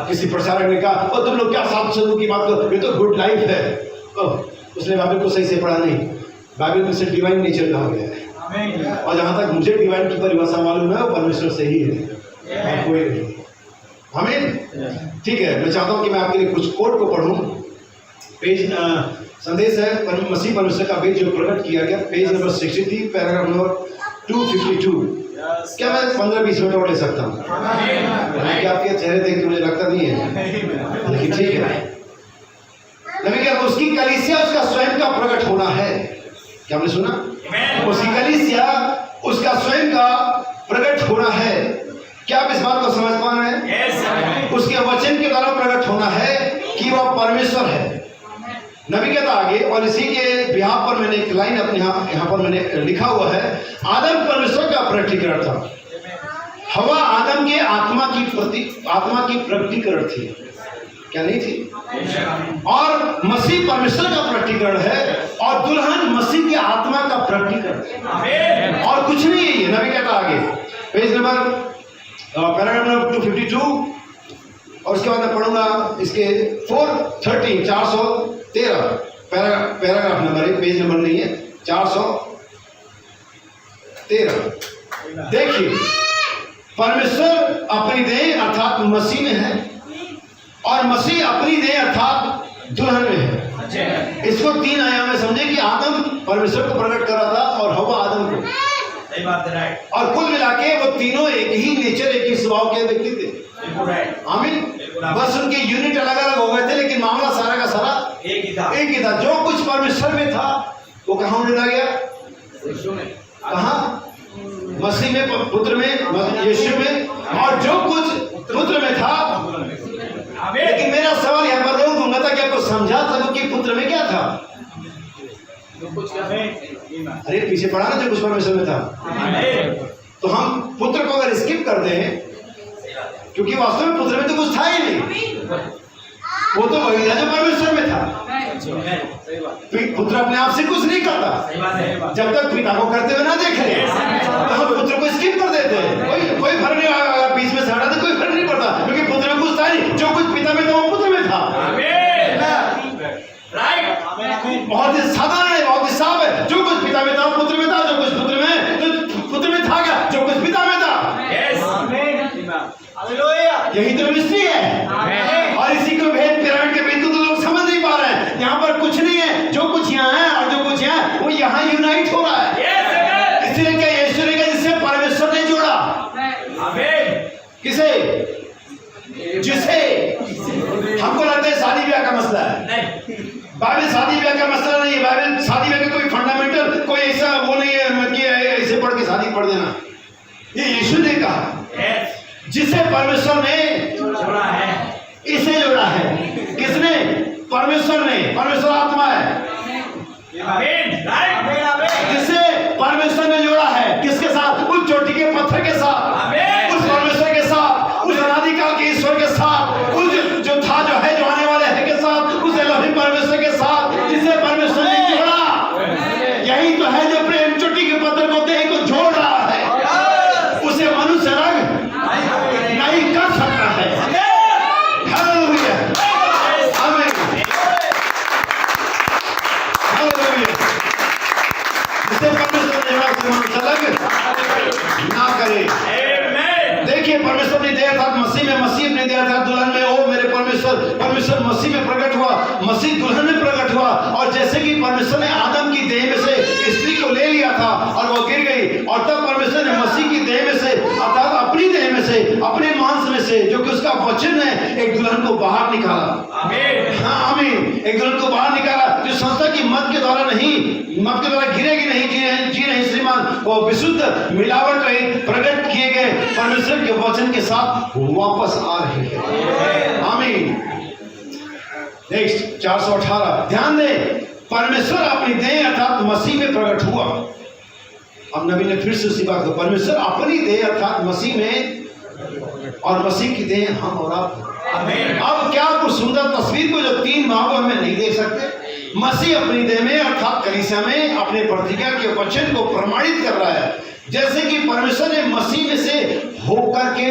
किसी प्रचारक ने कहा ओ तुम लोग क्या शाश्वत की बात करो, ये तो गुड लाइफ है। उसने बाइबल को सही से पढ़ा नहीं। बाइबल में से डिवाइन नेचर कहा गया है। और जहां तक मुझे डिवाइन की परिभाषा मालूम है वो परमेश्वर से ही है और कोई नहीं। आमीन। ठीक है, मैं चाहता हूं कि मैं आपके लिए कुछ कोट को पढ़ूं। पेज संदेश है मसीह परमेश्वर का बीज जो प्रकट किया गया, पेज नंबर 63, पैराग्राफ नंबर 252। क्या मैं 15-20 मिनट और ले सकता हूँ? क्या आपके चेहरे देख के मुझे लगता नहीं है, लेकिन ठीक है। नबी क्या उसकी कलीसिया उसका स्वयं का प्रकट होना है। क्या आपने सुना? उसकी कलीसिया उसका स्वयं का प्रकट होना है। क्या आप इस बात को समझ पा रहे हैं? उसके वचन के द्वारा प्रकट होना है कि वह परमेश्वर है। नबी कहता आगे, और इसी के बिहाफ पर मैंने एक लाइन अपने यहाँ पर मैंने लिखा हुआ है, आदम परमेश्वर का प्रकटीकरण था, हवा आदम के आत्मा की प्रकटीकरण थी। क्या नहीं थी? और मसीह परमेश्वर का प्रकटीकरण है और दुल्हन मसीह की आत्मा का प्रकटीकरण, और कुछ नहीं है ये। नबी कहता आगे, पेज नंबर पैराग्राफ नंबर 252, और उसके बाद मैं पढ़ूंगा इसके 413 पैराग्राफ नंबर है, पेज नंबर नहीं है, 413। देखिए, परमेश्वर अपनी देह अर्थात मसीह में है और मसीह अपनी देह अर्थात दुल्हन में है। इसको 3 आयाम में समझे कि आदम परमेश्वर को प्रकट कर रहा था और हवा आदम को। सही बात है। और कुल मिला के वो तीनों एक ही नेचर, एक ही स्वभाव के व्यक्ति थे। आमीन। बस उनके यूनिट अलग अलग हो गए थे, लेकिन मामला सारा का सारा एक ही था। जो कुछ परमेश्वर में था वो कहाँ उड़ा गया? कहाँ? मसीह में, पुत्र में, यीशु में, और जो कुछ पुत्र में था। लेकिन मेरा सवाल यहाँ पर रोक दूंगा ताकि आपको समझा सकूं कि पुत्र में क्या था। अरे पीछे पढ़ा ना, जो कुछ परमेश्वर में था। तो हम पुत्र को अगर स्किप करते हैं, क्योंकि वास्तव में पुत्र में तो कुछ था ही नहीं, वो तो वही था जो परमेश्वर में था। पुत्र अपने आप से कुछ नहीं करता जब तक पिता को करते हुए ना देखे, तो हम पुत्र को स्किप कर देते हैं। कोई फर्क नहीं, अगर बीच में से हटा दे कोई फर्क नहीं पड़ता, क्योंकि पुत्र में कुछ था नहीं। जो कुछ पिता में था वो पुत्र में था। बहुत ही साधारण है, बहुत ही साफ है। जो कुछ पिता में था वो पुत्र में था, जो कुछ पुत्र में तो पुत्र में था क्या, जो कुछ पिता में था। यही तो मिस्ट्री है, और इसी को भेद, पिरामिड के भेद को तो लोग समझ नहीं पा रहे हैं। यहाँ पर कुछ नहीं है, जो कुछ यहाँ है और जो कुछ यहाँ है वो यहाँ यूनाइट हो रहा है। इसलिए क्या यीशु ने कहा जिससे परमेश्वर ने जोड़ा, किसे? जिसे हमको लगता है शादी ब्याह का मसला है। बाइबल शादी ब्याह का मसला नहीं है। बाइबल शादी ब्याह का कोई फंडामेंटल, कोई ऐसा वो नहीं है कि ऐसे पढ़ के शादी पढ़ देना। ये यीशु ने कहा जिसे परमेश्वर ने जोड़ा है, इसे जोड़ा है। किसने? परमेश्वर ने। परमेश्वर आत्मा है। जिसे परमेश्वर ने जोड़ा है, किसके साथ? उस चोटी के पत्थर के साथ, उस परमेश्वर के साथ, उस अनादिकाल के ईश्वर के साथ, उस जो था, जो है, जो आने वाले है के साथ, उस एलोहिम परमेश्वर के साथ, जिसे परमेश्वर ने जोड़ा। यही तो है जो प्रेम चोटी के पत्थर को, देह को जोड़ रहा है। उसे मनुष्य रंग नहीं कर सकता है। हालेलुया, आमीन, हालेलुया। जिसे परमेश्वर ने जोड़ा उसे मनुष्य रंग ना करे। देखिए, परमेश्वर ने दिया था मसीह में, मसीह ने दिया था दुल्हन में। ओ मेरे परमेश्वर, परमेश्वर मसीह में प्रकट हुआ, मसीह दुल्हन में प्रकट हुआ। और जैसे कि परमेश्वर ने आदम की देह में से स्त्री को ले लिया था और वो गिर गई, और तब परमेश्वर ने मसीह की देह में से, अर्थात अपनी देह में से, अपने मांस में से, जो कि उसका वचन है, एक दुल्हन को बाहर निकाला। आमीन, हाँ आमीन। एक दुल्हन को बाहर निकाला जो संस्था की मत के द्वारा नहीं, मत के द्वारा गिरेगी नहीं, जी नहीं श्रीमान, वो विशुद्ध मिलावट रहित प्रकट किए गए परमेश्वर के वचन के साथ वापस आ रहे हैं। आमीन। नेक्स्ट 418, ध्यान दें, परमेश्वर अपनी देह अर्थात मसीह में प्रकट हुआ। अब नबी ने फिर से उसी बात को, परमेश्वर अपनी देह अर्थात मसीह में, और मसीह की देह हम और आप। अब क्या कुछ सुंदर तस्वीर को जो 3 भागों में नहीं देख सकते। मसीह अपनी देह में अर्थात कलीसिया में अपने प्रतिज्ञा के वचन को प्रमाणित कर रहा है, जैसे कि परमेश्वर ने मसीह में से होकर के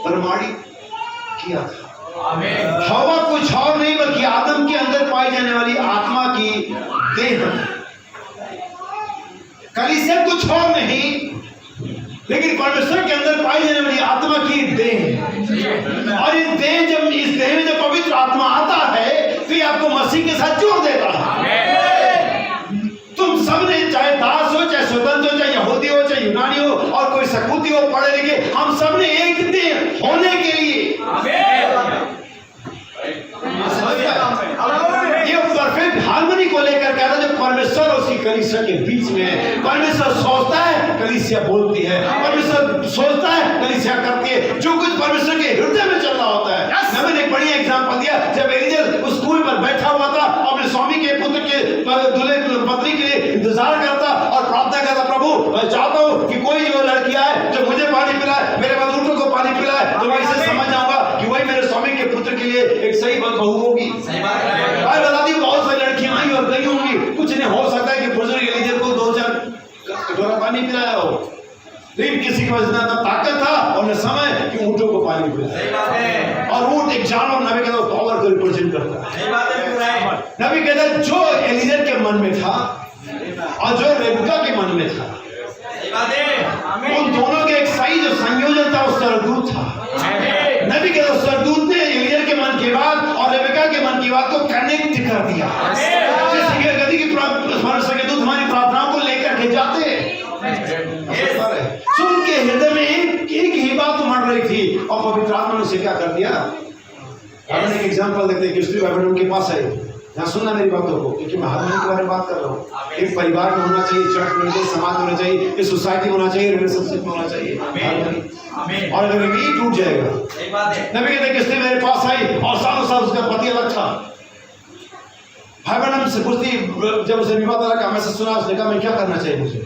प्रमाणित किया था। हवा कुछ और नहीं बल्कि आदम के अंदर पाई जाने वाली आत्मा की देह। कलीसिया कुछ और नहीं, लेकिन परमेश्वर के अंदर पाई जाने वाली आत्मा की देह है। और इस देह में जब पवित्र आत्मा आता है तो ये आपको मसीह के साथ जोड़ देता है। तुम सबने, चाहे दास हो, चाहे स्वतंत्र हो, चाहे यहूदी हो, चाहे यूनानी हो, और कोई सकूती हो, पढ़े लिखे, हम सबने एक देह होने के लिए ये परफेक्ट हार्मनी को लेकर के आता जो परमेश्वर और उसकी कलीसिया के बीच में है। परमेश्वर सोचता है, कलीसिया बोलती है। परमेश्वर सोचता है, कलीसिया करती है। जो कुछ परमेश्वर के हृदय में चल रहा होता है। मैंने एक बढ़िया एग्जांपल दिया, जब एलियेजर उस स्कूल पर बैठा हुआ था और अपने स्वामी के पुत्र के दूल्हे पत्नी के लिए इंतजार करता और प्रार्थना करता, प्रभु मैं चाहता हूँ कि कोई जो लड़की आए जो मुझे पानी पिलाए, मेरे बंधुओं को पानी पिलाए, तो मैं इसे समझ जाऊंगा कि वही मेरे स्वामी के पुत्र के लिए एक सही बहू होगी। बता दी बहुत सारी लड़कियां आई और गई होंगी, कुछ नहीं हो सकता है कि बुजुर्ग एलियेजर को 2-4 कटोरा पानी पिलाया हो, लेकिन किसी के पास न ताकत था और न समय कि ऊँटों को पानी पिलाया। और ऊँट एक जानवर, नबी कहता है पावर को रिप्रेजेंट करता है। नबी कहता है जो एलियेजर के मन में था और जो रेबेका के मन में था, उन दोनों के एक सही जो संयोजन था वो स्वर्गदूत था। नबी कहता है स्वर्गदूत ने एलियेजर के मन की बात और रेबेका के मन की बात को कनेक्ट कर दिया। जैसे गति की स्वर्गदूत हमारी प्रार्थनाओं को लेकर के जाते हैं, सुन के हृदय में एक ही बात उमड़ रही थी और पवित्र आत्मा ने उसे क्या कर दिया। हमने एक एग्जांपल देखते हैं कि स्त्री बाइबल उनके पास है, यहाँ सुनना मेरी बातों को, क्योंकि मैं हार्मनी के बारे में बात कर रहा हूँ। एक परिवार में होना चाहिए, चर्च में होना चाहिए, समाज में होना चाहिए, एक सोसाइटी में होना चाहिए, रिलेशनशिप में होना चाहिए। और अगर ये टूट जाएगा, नबी कहते हैं कि मेरे पास आई और सालों साल उसका पति अलग था। भाई बहन से पूछती, जब उसे विवाह तलाक का मैसेज सुना, उसने कहा मैं क्या करना चाहिए मुझे।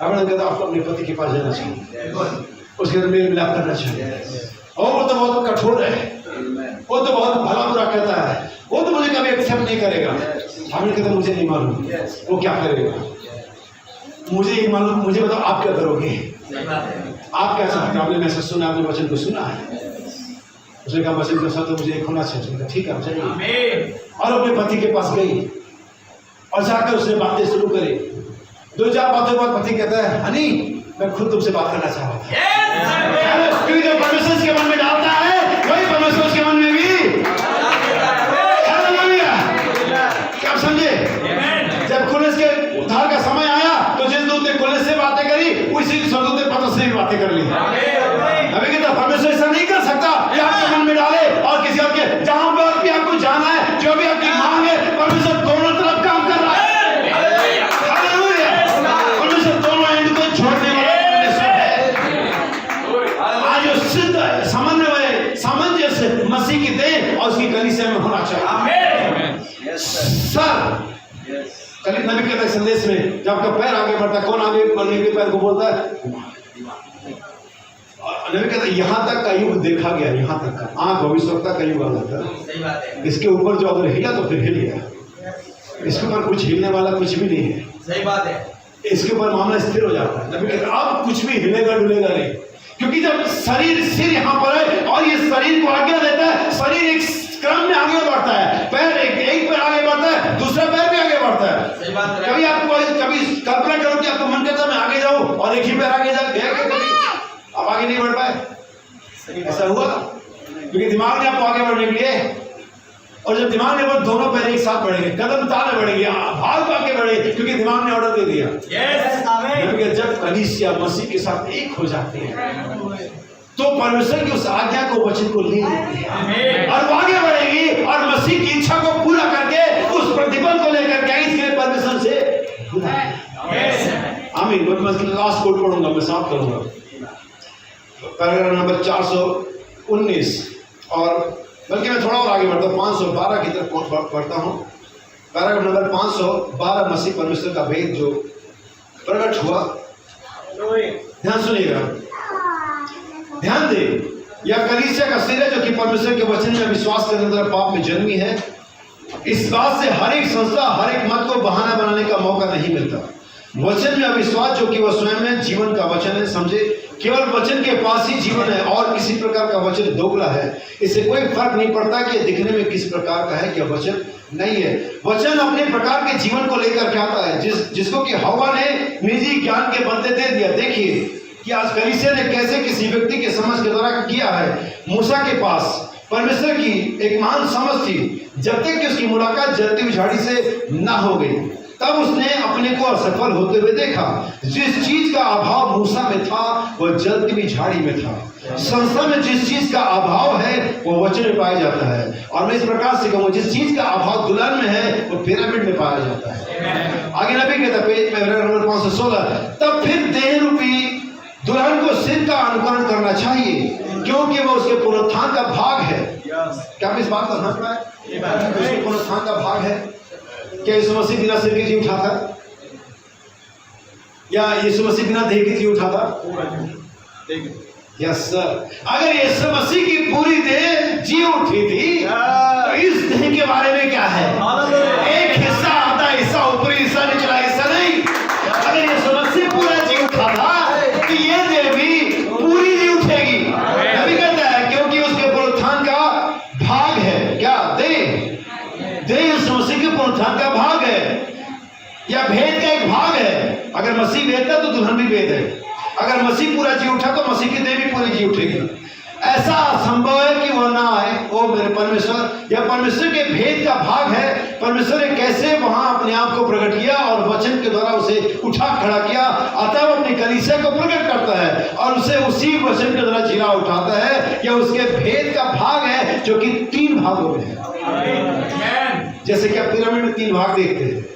भाई बहन कहता आपको अपने पति के पास जाना चाहिए, उसके अंदर मेल मिलाप करना चाहिए। और वो तो बहुत कठोर है, वो तो बहुत भला बुरा कहता है, वो तो मुझे कभी एक्सेप्ट नहीं करेगा। हमने कहता मुझे नहीं मालूम वो क्या करेगा, मुझे मालूम, मुझे बताओ आप क्या करोगे, आप क्या चाहते हो। आपने मैसेज सुना, आपने वचन को सुना है। उसने कहा वचन के साथ तो मुझे एक होना चाहिए। ठीक है चाहिए। और अपने पति के पास गई और जाकर उसने बातें शुरू करी। 2-4 बातों बाद पति कहता है हनी मैं खुद तुमसे बात करना चाह रहा था। क्योंकि जो परमेश्वर के मन में डालता है वही परमेश्वर के मन में भी क्या समझे। जब खुलेस के उद्धार का समय आया तो जिस दूत ने खुलेस से बातें करी उसी स्वर्गदूत ने पतरस से भी बातें कर ली। अभी कहता परमेश्वर ऐसा नहीं कर सकता ये आपके मन में डाले और किसी और के, जहां पर भी आपको जाना है, जो भी आपकी मांग है, परमेश्वर दोनों तरफ काम कर रहा है। परमेश्वर दोनों एंड को छोड़ने वाला परमेश्वर है। आज सिद्ध सामंजस्य मसीह की देह और उसकी कलीसिया में होना चाहिए। सर नबी के संदेश में जब आपका पैर आगे बढ़ता है, कौन आगे बढ़ने के पैर को बोलता है। नबी कहता है यहाँ तक का युग देखा गया, यहाँ तक का आंख भविष्यवक्ता का युग आ जाता है। इसके ऊपर जो अगर हिला तो फिर हिल गया, इसके ऊपर कुछ हिलने वाला कुछ भी नहीं है। सही बात है। इसके ऊपर मामला स्थिर हो जाता है। नबी कहता है अब कुछ भी हिलेगा डुलेगा नहीं, क्योंकि जब शरीर सिर यहाँ पर है और ये शरीर को आज्ञा देता है, शरीर एक क्रम में आगे बढ़ता है, पैर एक पैर आगे बढ़ता है, दूसरा पैर भी आगे बढ़ता है। कभी आपको कभी कल्पना करो कि आपको मन करता है मैं आगे जाऊं और एक ही पैर आगे जा गया, कभी आप आगे नहीं बढ़ पाए। ऐसा हुआ क्योंकि दिमाग ने आपको आगे बढ़ने के लिए, और जब दिमाग ने दोनों पैर एक साथ बढ़ेंगे, कदम ताले बढ़ेंगे, भाग आगे बढ़ेंगे, क्योंकि दिमाग ने ऑर्डर दे दिया। जब कलीसिया मसीह के साथ एक हो जाती है तो परमेश्वर की उस आज्ञा को, वचन को ले लेती है और वो आगे बढ़ेगी और मसीह की इच्छा को पूरा करके उस प्रतिफल को लेकर के इसके लिए परमेश्वर से आमीन। मैं लास्ट कोट पढ़ूंगा, मैं समाप्त करूंगा। पैराग्राफ नंबर 419 और बल्कि मैं थोड़ा और आगे बढ़ता हूँ, 512 की तरफ पढ़ता हूँ। पैराग्राफ नंबर 512 मसीह परमेश्वर का भेद जो प्रकट हुआ। ध्यान सुनिएगा, ध्यान दे। यह कलीसिया का सिर है जो कि परमेश्वर के वचन में विश्वास करने द्वारा पाप में जन्मी है। इस बात से हर एक संस्था, हर एक मत को बहाना बनाने का मौका नहीं मिलता। वचन में अविश्वास जो कि वह स्वयं में जीवन का वचन है, समझे, केवल वचन के पास ही जीवन है और किसी प्रकार का वचन दोगला है। इससे कोई फर्क नहीं पड़ता कि दिखने में किस प्रकार का है, क्या वचन नहीं है। वचन अपने प्रकार के जीवन को लेकर के आता है, जिसको कि हवा ने निजी ज्ञान के बदले दे दिया। देखिए कि आज कलीसिया ने कैसे किसी व्यक्ति के समझ के द्वारा किया है। मूसा के पास परमेश्वर की एक महान समझ थी, जब तक कि उसकी मुलाकात जलती हुई झाड़ी से ना हो गई, तब उसने अपने को असफल होते हुए देखा। जिस चीज का अभाव मूसा में था वह जलती हुई झाड़ी में था। संसार में जिस चीज का अभाव है वो वचन में पाया जाता है। और मैं इस प्रकार से कहूँ, जिस चीज का अभाव दुल्हन में है वो पिरामिड में पाया जाता है। आगे नबी कहता पेज नंबर 516, तब फिर देह रूपी दुल्हन को सिर का अनुकरण करना चाहिए, क्योंकि वह उसके पुनरुत्थान का भाग है। क्या आप इस बात को समझ पाए? उसके पुनरुत्थान का भाग है। क्या यीशु मसीह बिना सिर के जी उठा था, या यीशु मसीह बिना देह के जी उठा था? Yes sir. अगर यीशु मसीह की पूरी देह जी उठी थी तो इस देह के बारे में क्या है? एक हिस्सा आधा हिस्सा ऊपरी हिस्सा निचला हिस्सा नहीं। अगर यीशु मसीह पूरा जी उठा था तो ये देह भी पूरी जी उठेगी। अभी कहता है क्योंकि उसके पुनरुत्थान का भाग है। क्या देह यीशु मसीह के पुनरुत्थान का भाग है या भेद का एक भाग है। अगर मसीह भेद था तो दुल्हन भी भेद है। अगर मसीह पूरा जी उठा तो मसीह की देह भी पूरी जी उठेगी। ऐसा असंभव है कि वह ना आए। वो मेरे परमेश्वर या परमेश्वर के भेद का भाग है। परमेश्वर ने कैसे वहां अपने आप को प्रकट किया और वचन के द्वारा उसे उठा खड़ा किया। अतः वो अपनी कलीसिया को प्रकट करता है और उसे उसी वचन के द्वारा जिला उठाता है। यह उसके भेद का भाग है जो कि 3 भागों में है। जैसे कि आप पिरामिड में 3 भाग देखते हैं।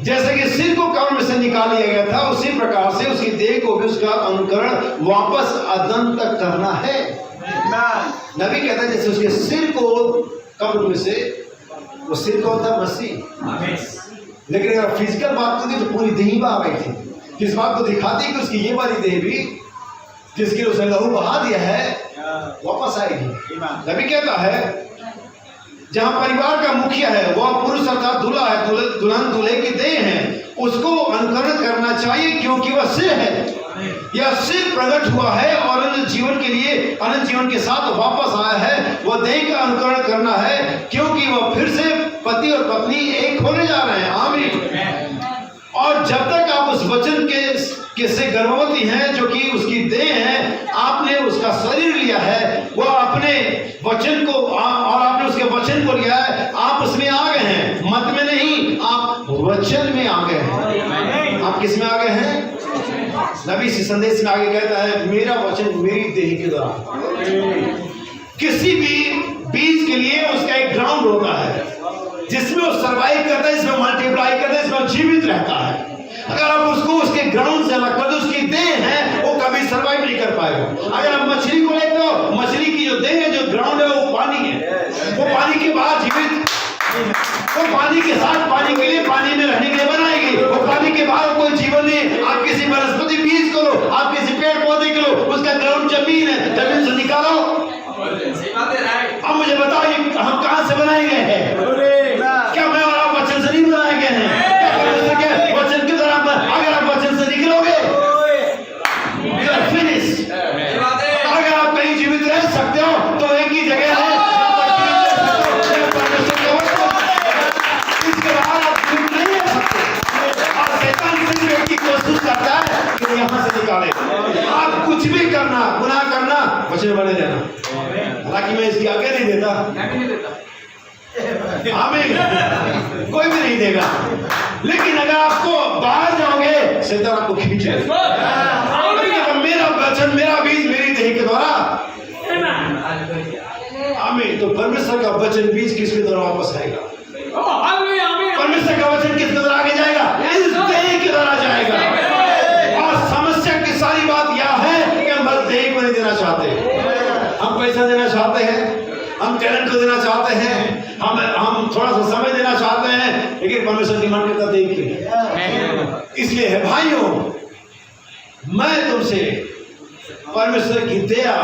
जैसे कि सिर को कब्र में से निकाल लिया गया था, उसी प्रकार से उसकी देह को भी उसका अनुकरण वापस अदन तक करना है। नबी कहता है जैसे उसके सिर को कब्र में से, वो सिर कौन था? मसीह। लेकिन अगर फिजिकल बात होती तो पूरी देह आ गई थी। इस बात को दिखाती कि उसकी ये वाली देह भी जिसके उसने लहू बहा दिया है वापस आएगी। नबी कहता है जहां परिवार का मुखिया है वह पुरुष अर्थात दूल्हा है, दुल्हन दूल्हे की देह है, उसको अनुकरण करना चाहिए क्योंकि वह सिर है। यह सिर प्रकट हुआ है और अनंत जीवन के लिए अनंत जीवन के साथ वापस आया है। वह देह का अनुकरण करना है क्योंकि वह फिर से पति और पत्नी एक होने जा रहे हैं। आमीन। और जब तक आप उस वचन के से गर्भवती हैं जो कि उसकी देह है, आपने उसका शरीर लिया है, वह अपने वचन को और आपने उसके वचन को लिया है, आप उसमें आ गए हैं। मत में नहीं, आप वचन में आ गए हैं। आप किस में आ गए हैं? नबी इस संदेश में आगे कहता है मेरा वचन मेरी देह के द्वारा। किसी भी बीज के लिए उसका एक ग्राउंड होता है जिसमें वो सर्वाइव करता है, इसमें मल्टीप्लाई करता है, इसमें जीवित रहता है। अगर आप उसको उसके ग्राउंड से अलग कर दो, उसकी देह है वो कभी सर्वाइव नहीं कर पाएगा। अगर आप मछली को लेते हो, मछली की जो देह है, जो ग्राउंड है वो पानी है। वो पानी के बाद जीवित, वो पानी के साथ पानी के लिए, पानी में रहने के लिए बनाएगी। वो पानी के बाद कोई जीवन नहीं। आप किसी वनस्पति बीज को लो, आप किसी पेड़ पौधे को लो, उसका ग्राउंड जमीन है, जमीन से निकालो। अब मुझे बताओ हम कहां से बनाए गए हैं? क्या मैं और आप वचन से नहीं बनाए गए हैं? वचन के द्वारा अगर आप वचन से निकलोगे फिनिश। अगर आप कहीं जीवित रह सकते हो तो एक ही जगह है, इसके बाद आप जीवित नहीं रह सकते। और शैतान सिर्फ व्यक्ति कोशिश करता है कि यहाँ से निकाले। आप कुछ भी करना, गुनाह करना, वचन बने रहना। हालांकि मैं इसकी आगे नहीं देता, आमीन, कोई भी नहीं देगा। लेकिन अगर आपको बाहर जाओगे शैतान आपको खींचेगा। मेरा वचन, मेरा बीज मेरी देह के द्वारा, आमीन। तो परमेश्वर का वचन बीज किसके द्वारा वापस आएगा? परमेश्वर का वचन किसके द्वारा आगे जाएगा? इस देह के द्वारा जाएगा। और समस्या की सारी बात यह है कि हम बस देह को नहीं देना चाहते। हम पैसा देना चाहते हैं, हम टैलेंट को देना चाहते हैं, हम थोड़ा सा समय देना चाहते हैं, लेकिन परमेश्वर डिमांड करता देख के। इसलिए है भाइयों, मैं तुमसे परमेश्वर की दया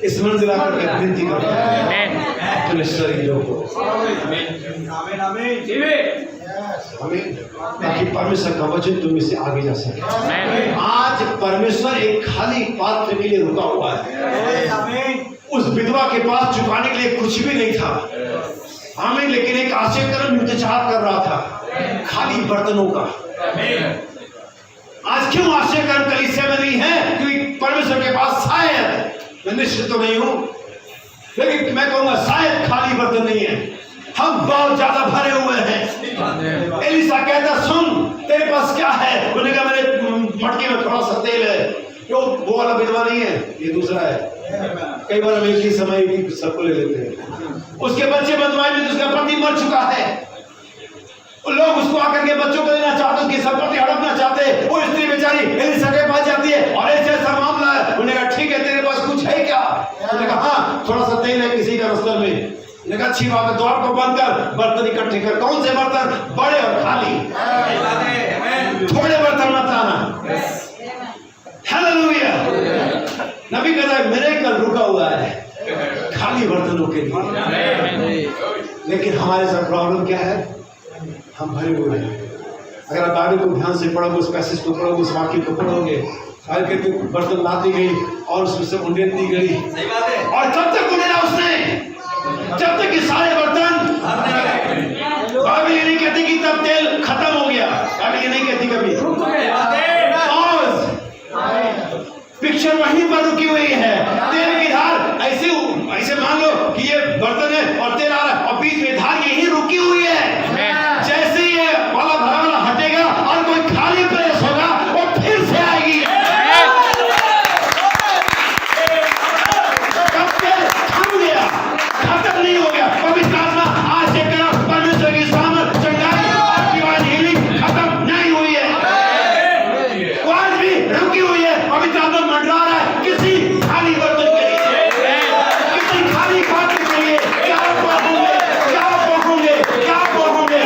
इस मंदिर करके विनती करता हूं। परमेश्वर की जो हमें, ताकि परमेश्वर का वचन तुम से आगे जा सके। आज परमेश्वर एक खाली पात्र के लिए रुका हुआ है। उस विधवा के पास चुकाने के लिए कुछ भी नहीं था, हमें, लेकिन एक आश्चर्यकरण इंतजार कर रहा था, खाली बर्तनों का। आज क्यों आश्चर्यकरण कलीसिया में नहीं है? क्योंकि परमेश्वर के पास शायद, मैं निश्चित तो नहीं हूं, लेकिन मैं कहूंगा शायद खाली बर्तन नहीं है, हम बहुत ज्यादा भरे हुए हैं। एलिसा कहता, सुन तेरे पास क्या है? उन्होंने कहा मेरे मटके में थोड़ा सा तेल है। क्यों? वो वाला विधवा नहीं है, ये दूसरा है। कई बार हम एक ही समय भी सबको ले लेते हैं। उसके बच्चे बदमाश में, उसका पति मर चुका है, लोग उसको आकर के बच्चों को लेना चाहते, उसकी संपत्ति हड़पना चाहते। वो स्त्री बेचारी एलिसा के पास जाती है और ऐसा मामला है। उन्होंने कहा ठीक है, तेरे पास कुछ है क्या? उन्होंने कहा हाँ, थोड़ा सा तेल है किसी का रस्ते में। उन्होंने कहा अच्छी बात है, द्वार को बंद कर, बर्तन इकट्ठे कर। कौन से बर्तन? बड़े और खाली, थोड़े बर्तन मत लाना। हालेलुया। नबी कहता है मेरे कल रुका हुआ है खाली बर्तनों के लिए। लेकिन हमारे साथ प्रॉब्लम क्या है? हम भरे हुए हैं। अगर आप बाइबल को ध्यान से पढ़ोगे, उस पैसेज को पढ़ोगे, उस वाक्य को पढ़ोगे, करके बर्तन लाती गई और उसमें से उंडेल दी गई। और जब तक उंडेला उसने, जब तक ये सारे बर्तन, बाइबल ये नहीं कहती कि तब तेल खत्म हो गया, बाइबल ये नहीं कहती कभी। पिक्चर वहीं पर रुकी हुई है। तेल की धार ऐसे मान लो कि ये बर्तन है और तेल आ रहा है और बीच में धार यहीं रुकी हुई है। जैसे ये वाला भरा वाला हटेगा और कोई खाली प्लेस होगा, वो फिर से आएगी। कब तेल थम गया, खत्म नहीं हो गया। पवित्र आत्मा आज से करा, परमेश्वर की सामर्थ, चंगाई, आपकी आवाज हीलिंग खत्म नहीं हुई है, वो आज भी रुकी हुई है। पवित्र आत्मा मंडरा रहा है किसी खाली बर्तन के लिए, किसी खाली पात्र के लिए। क्या पढ़ोगे, क्या पढ़ोगे, क्या पढ़ोगे?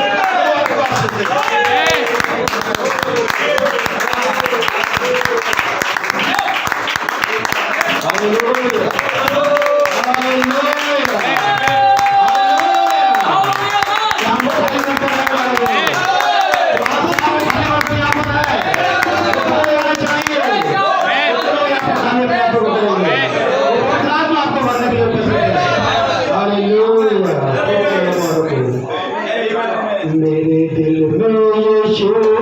मेरे दिल में यीशु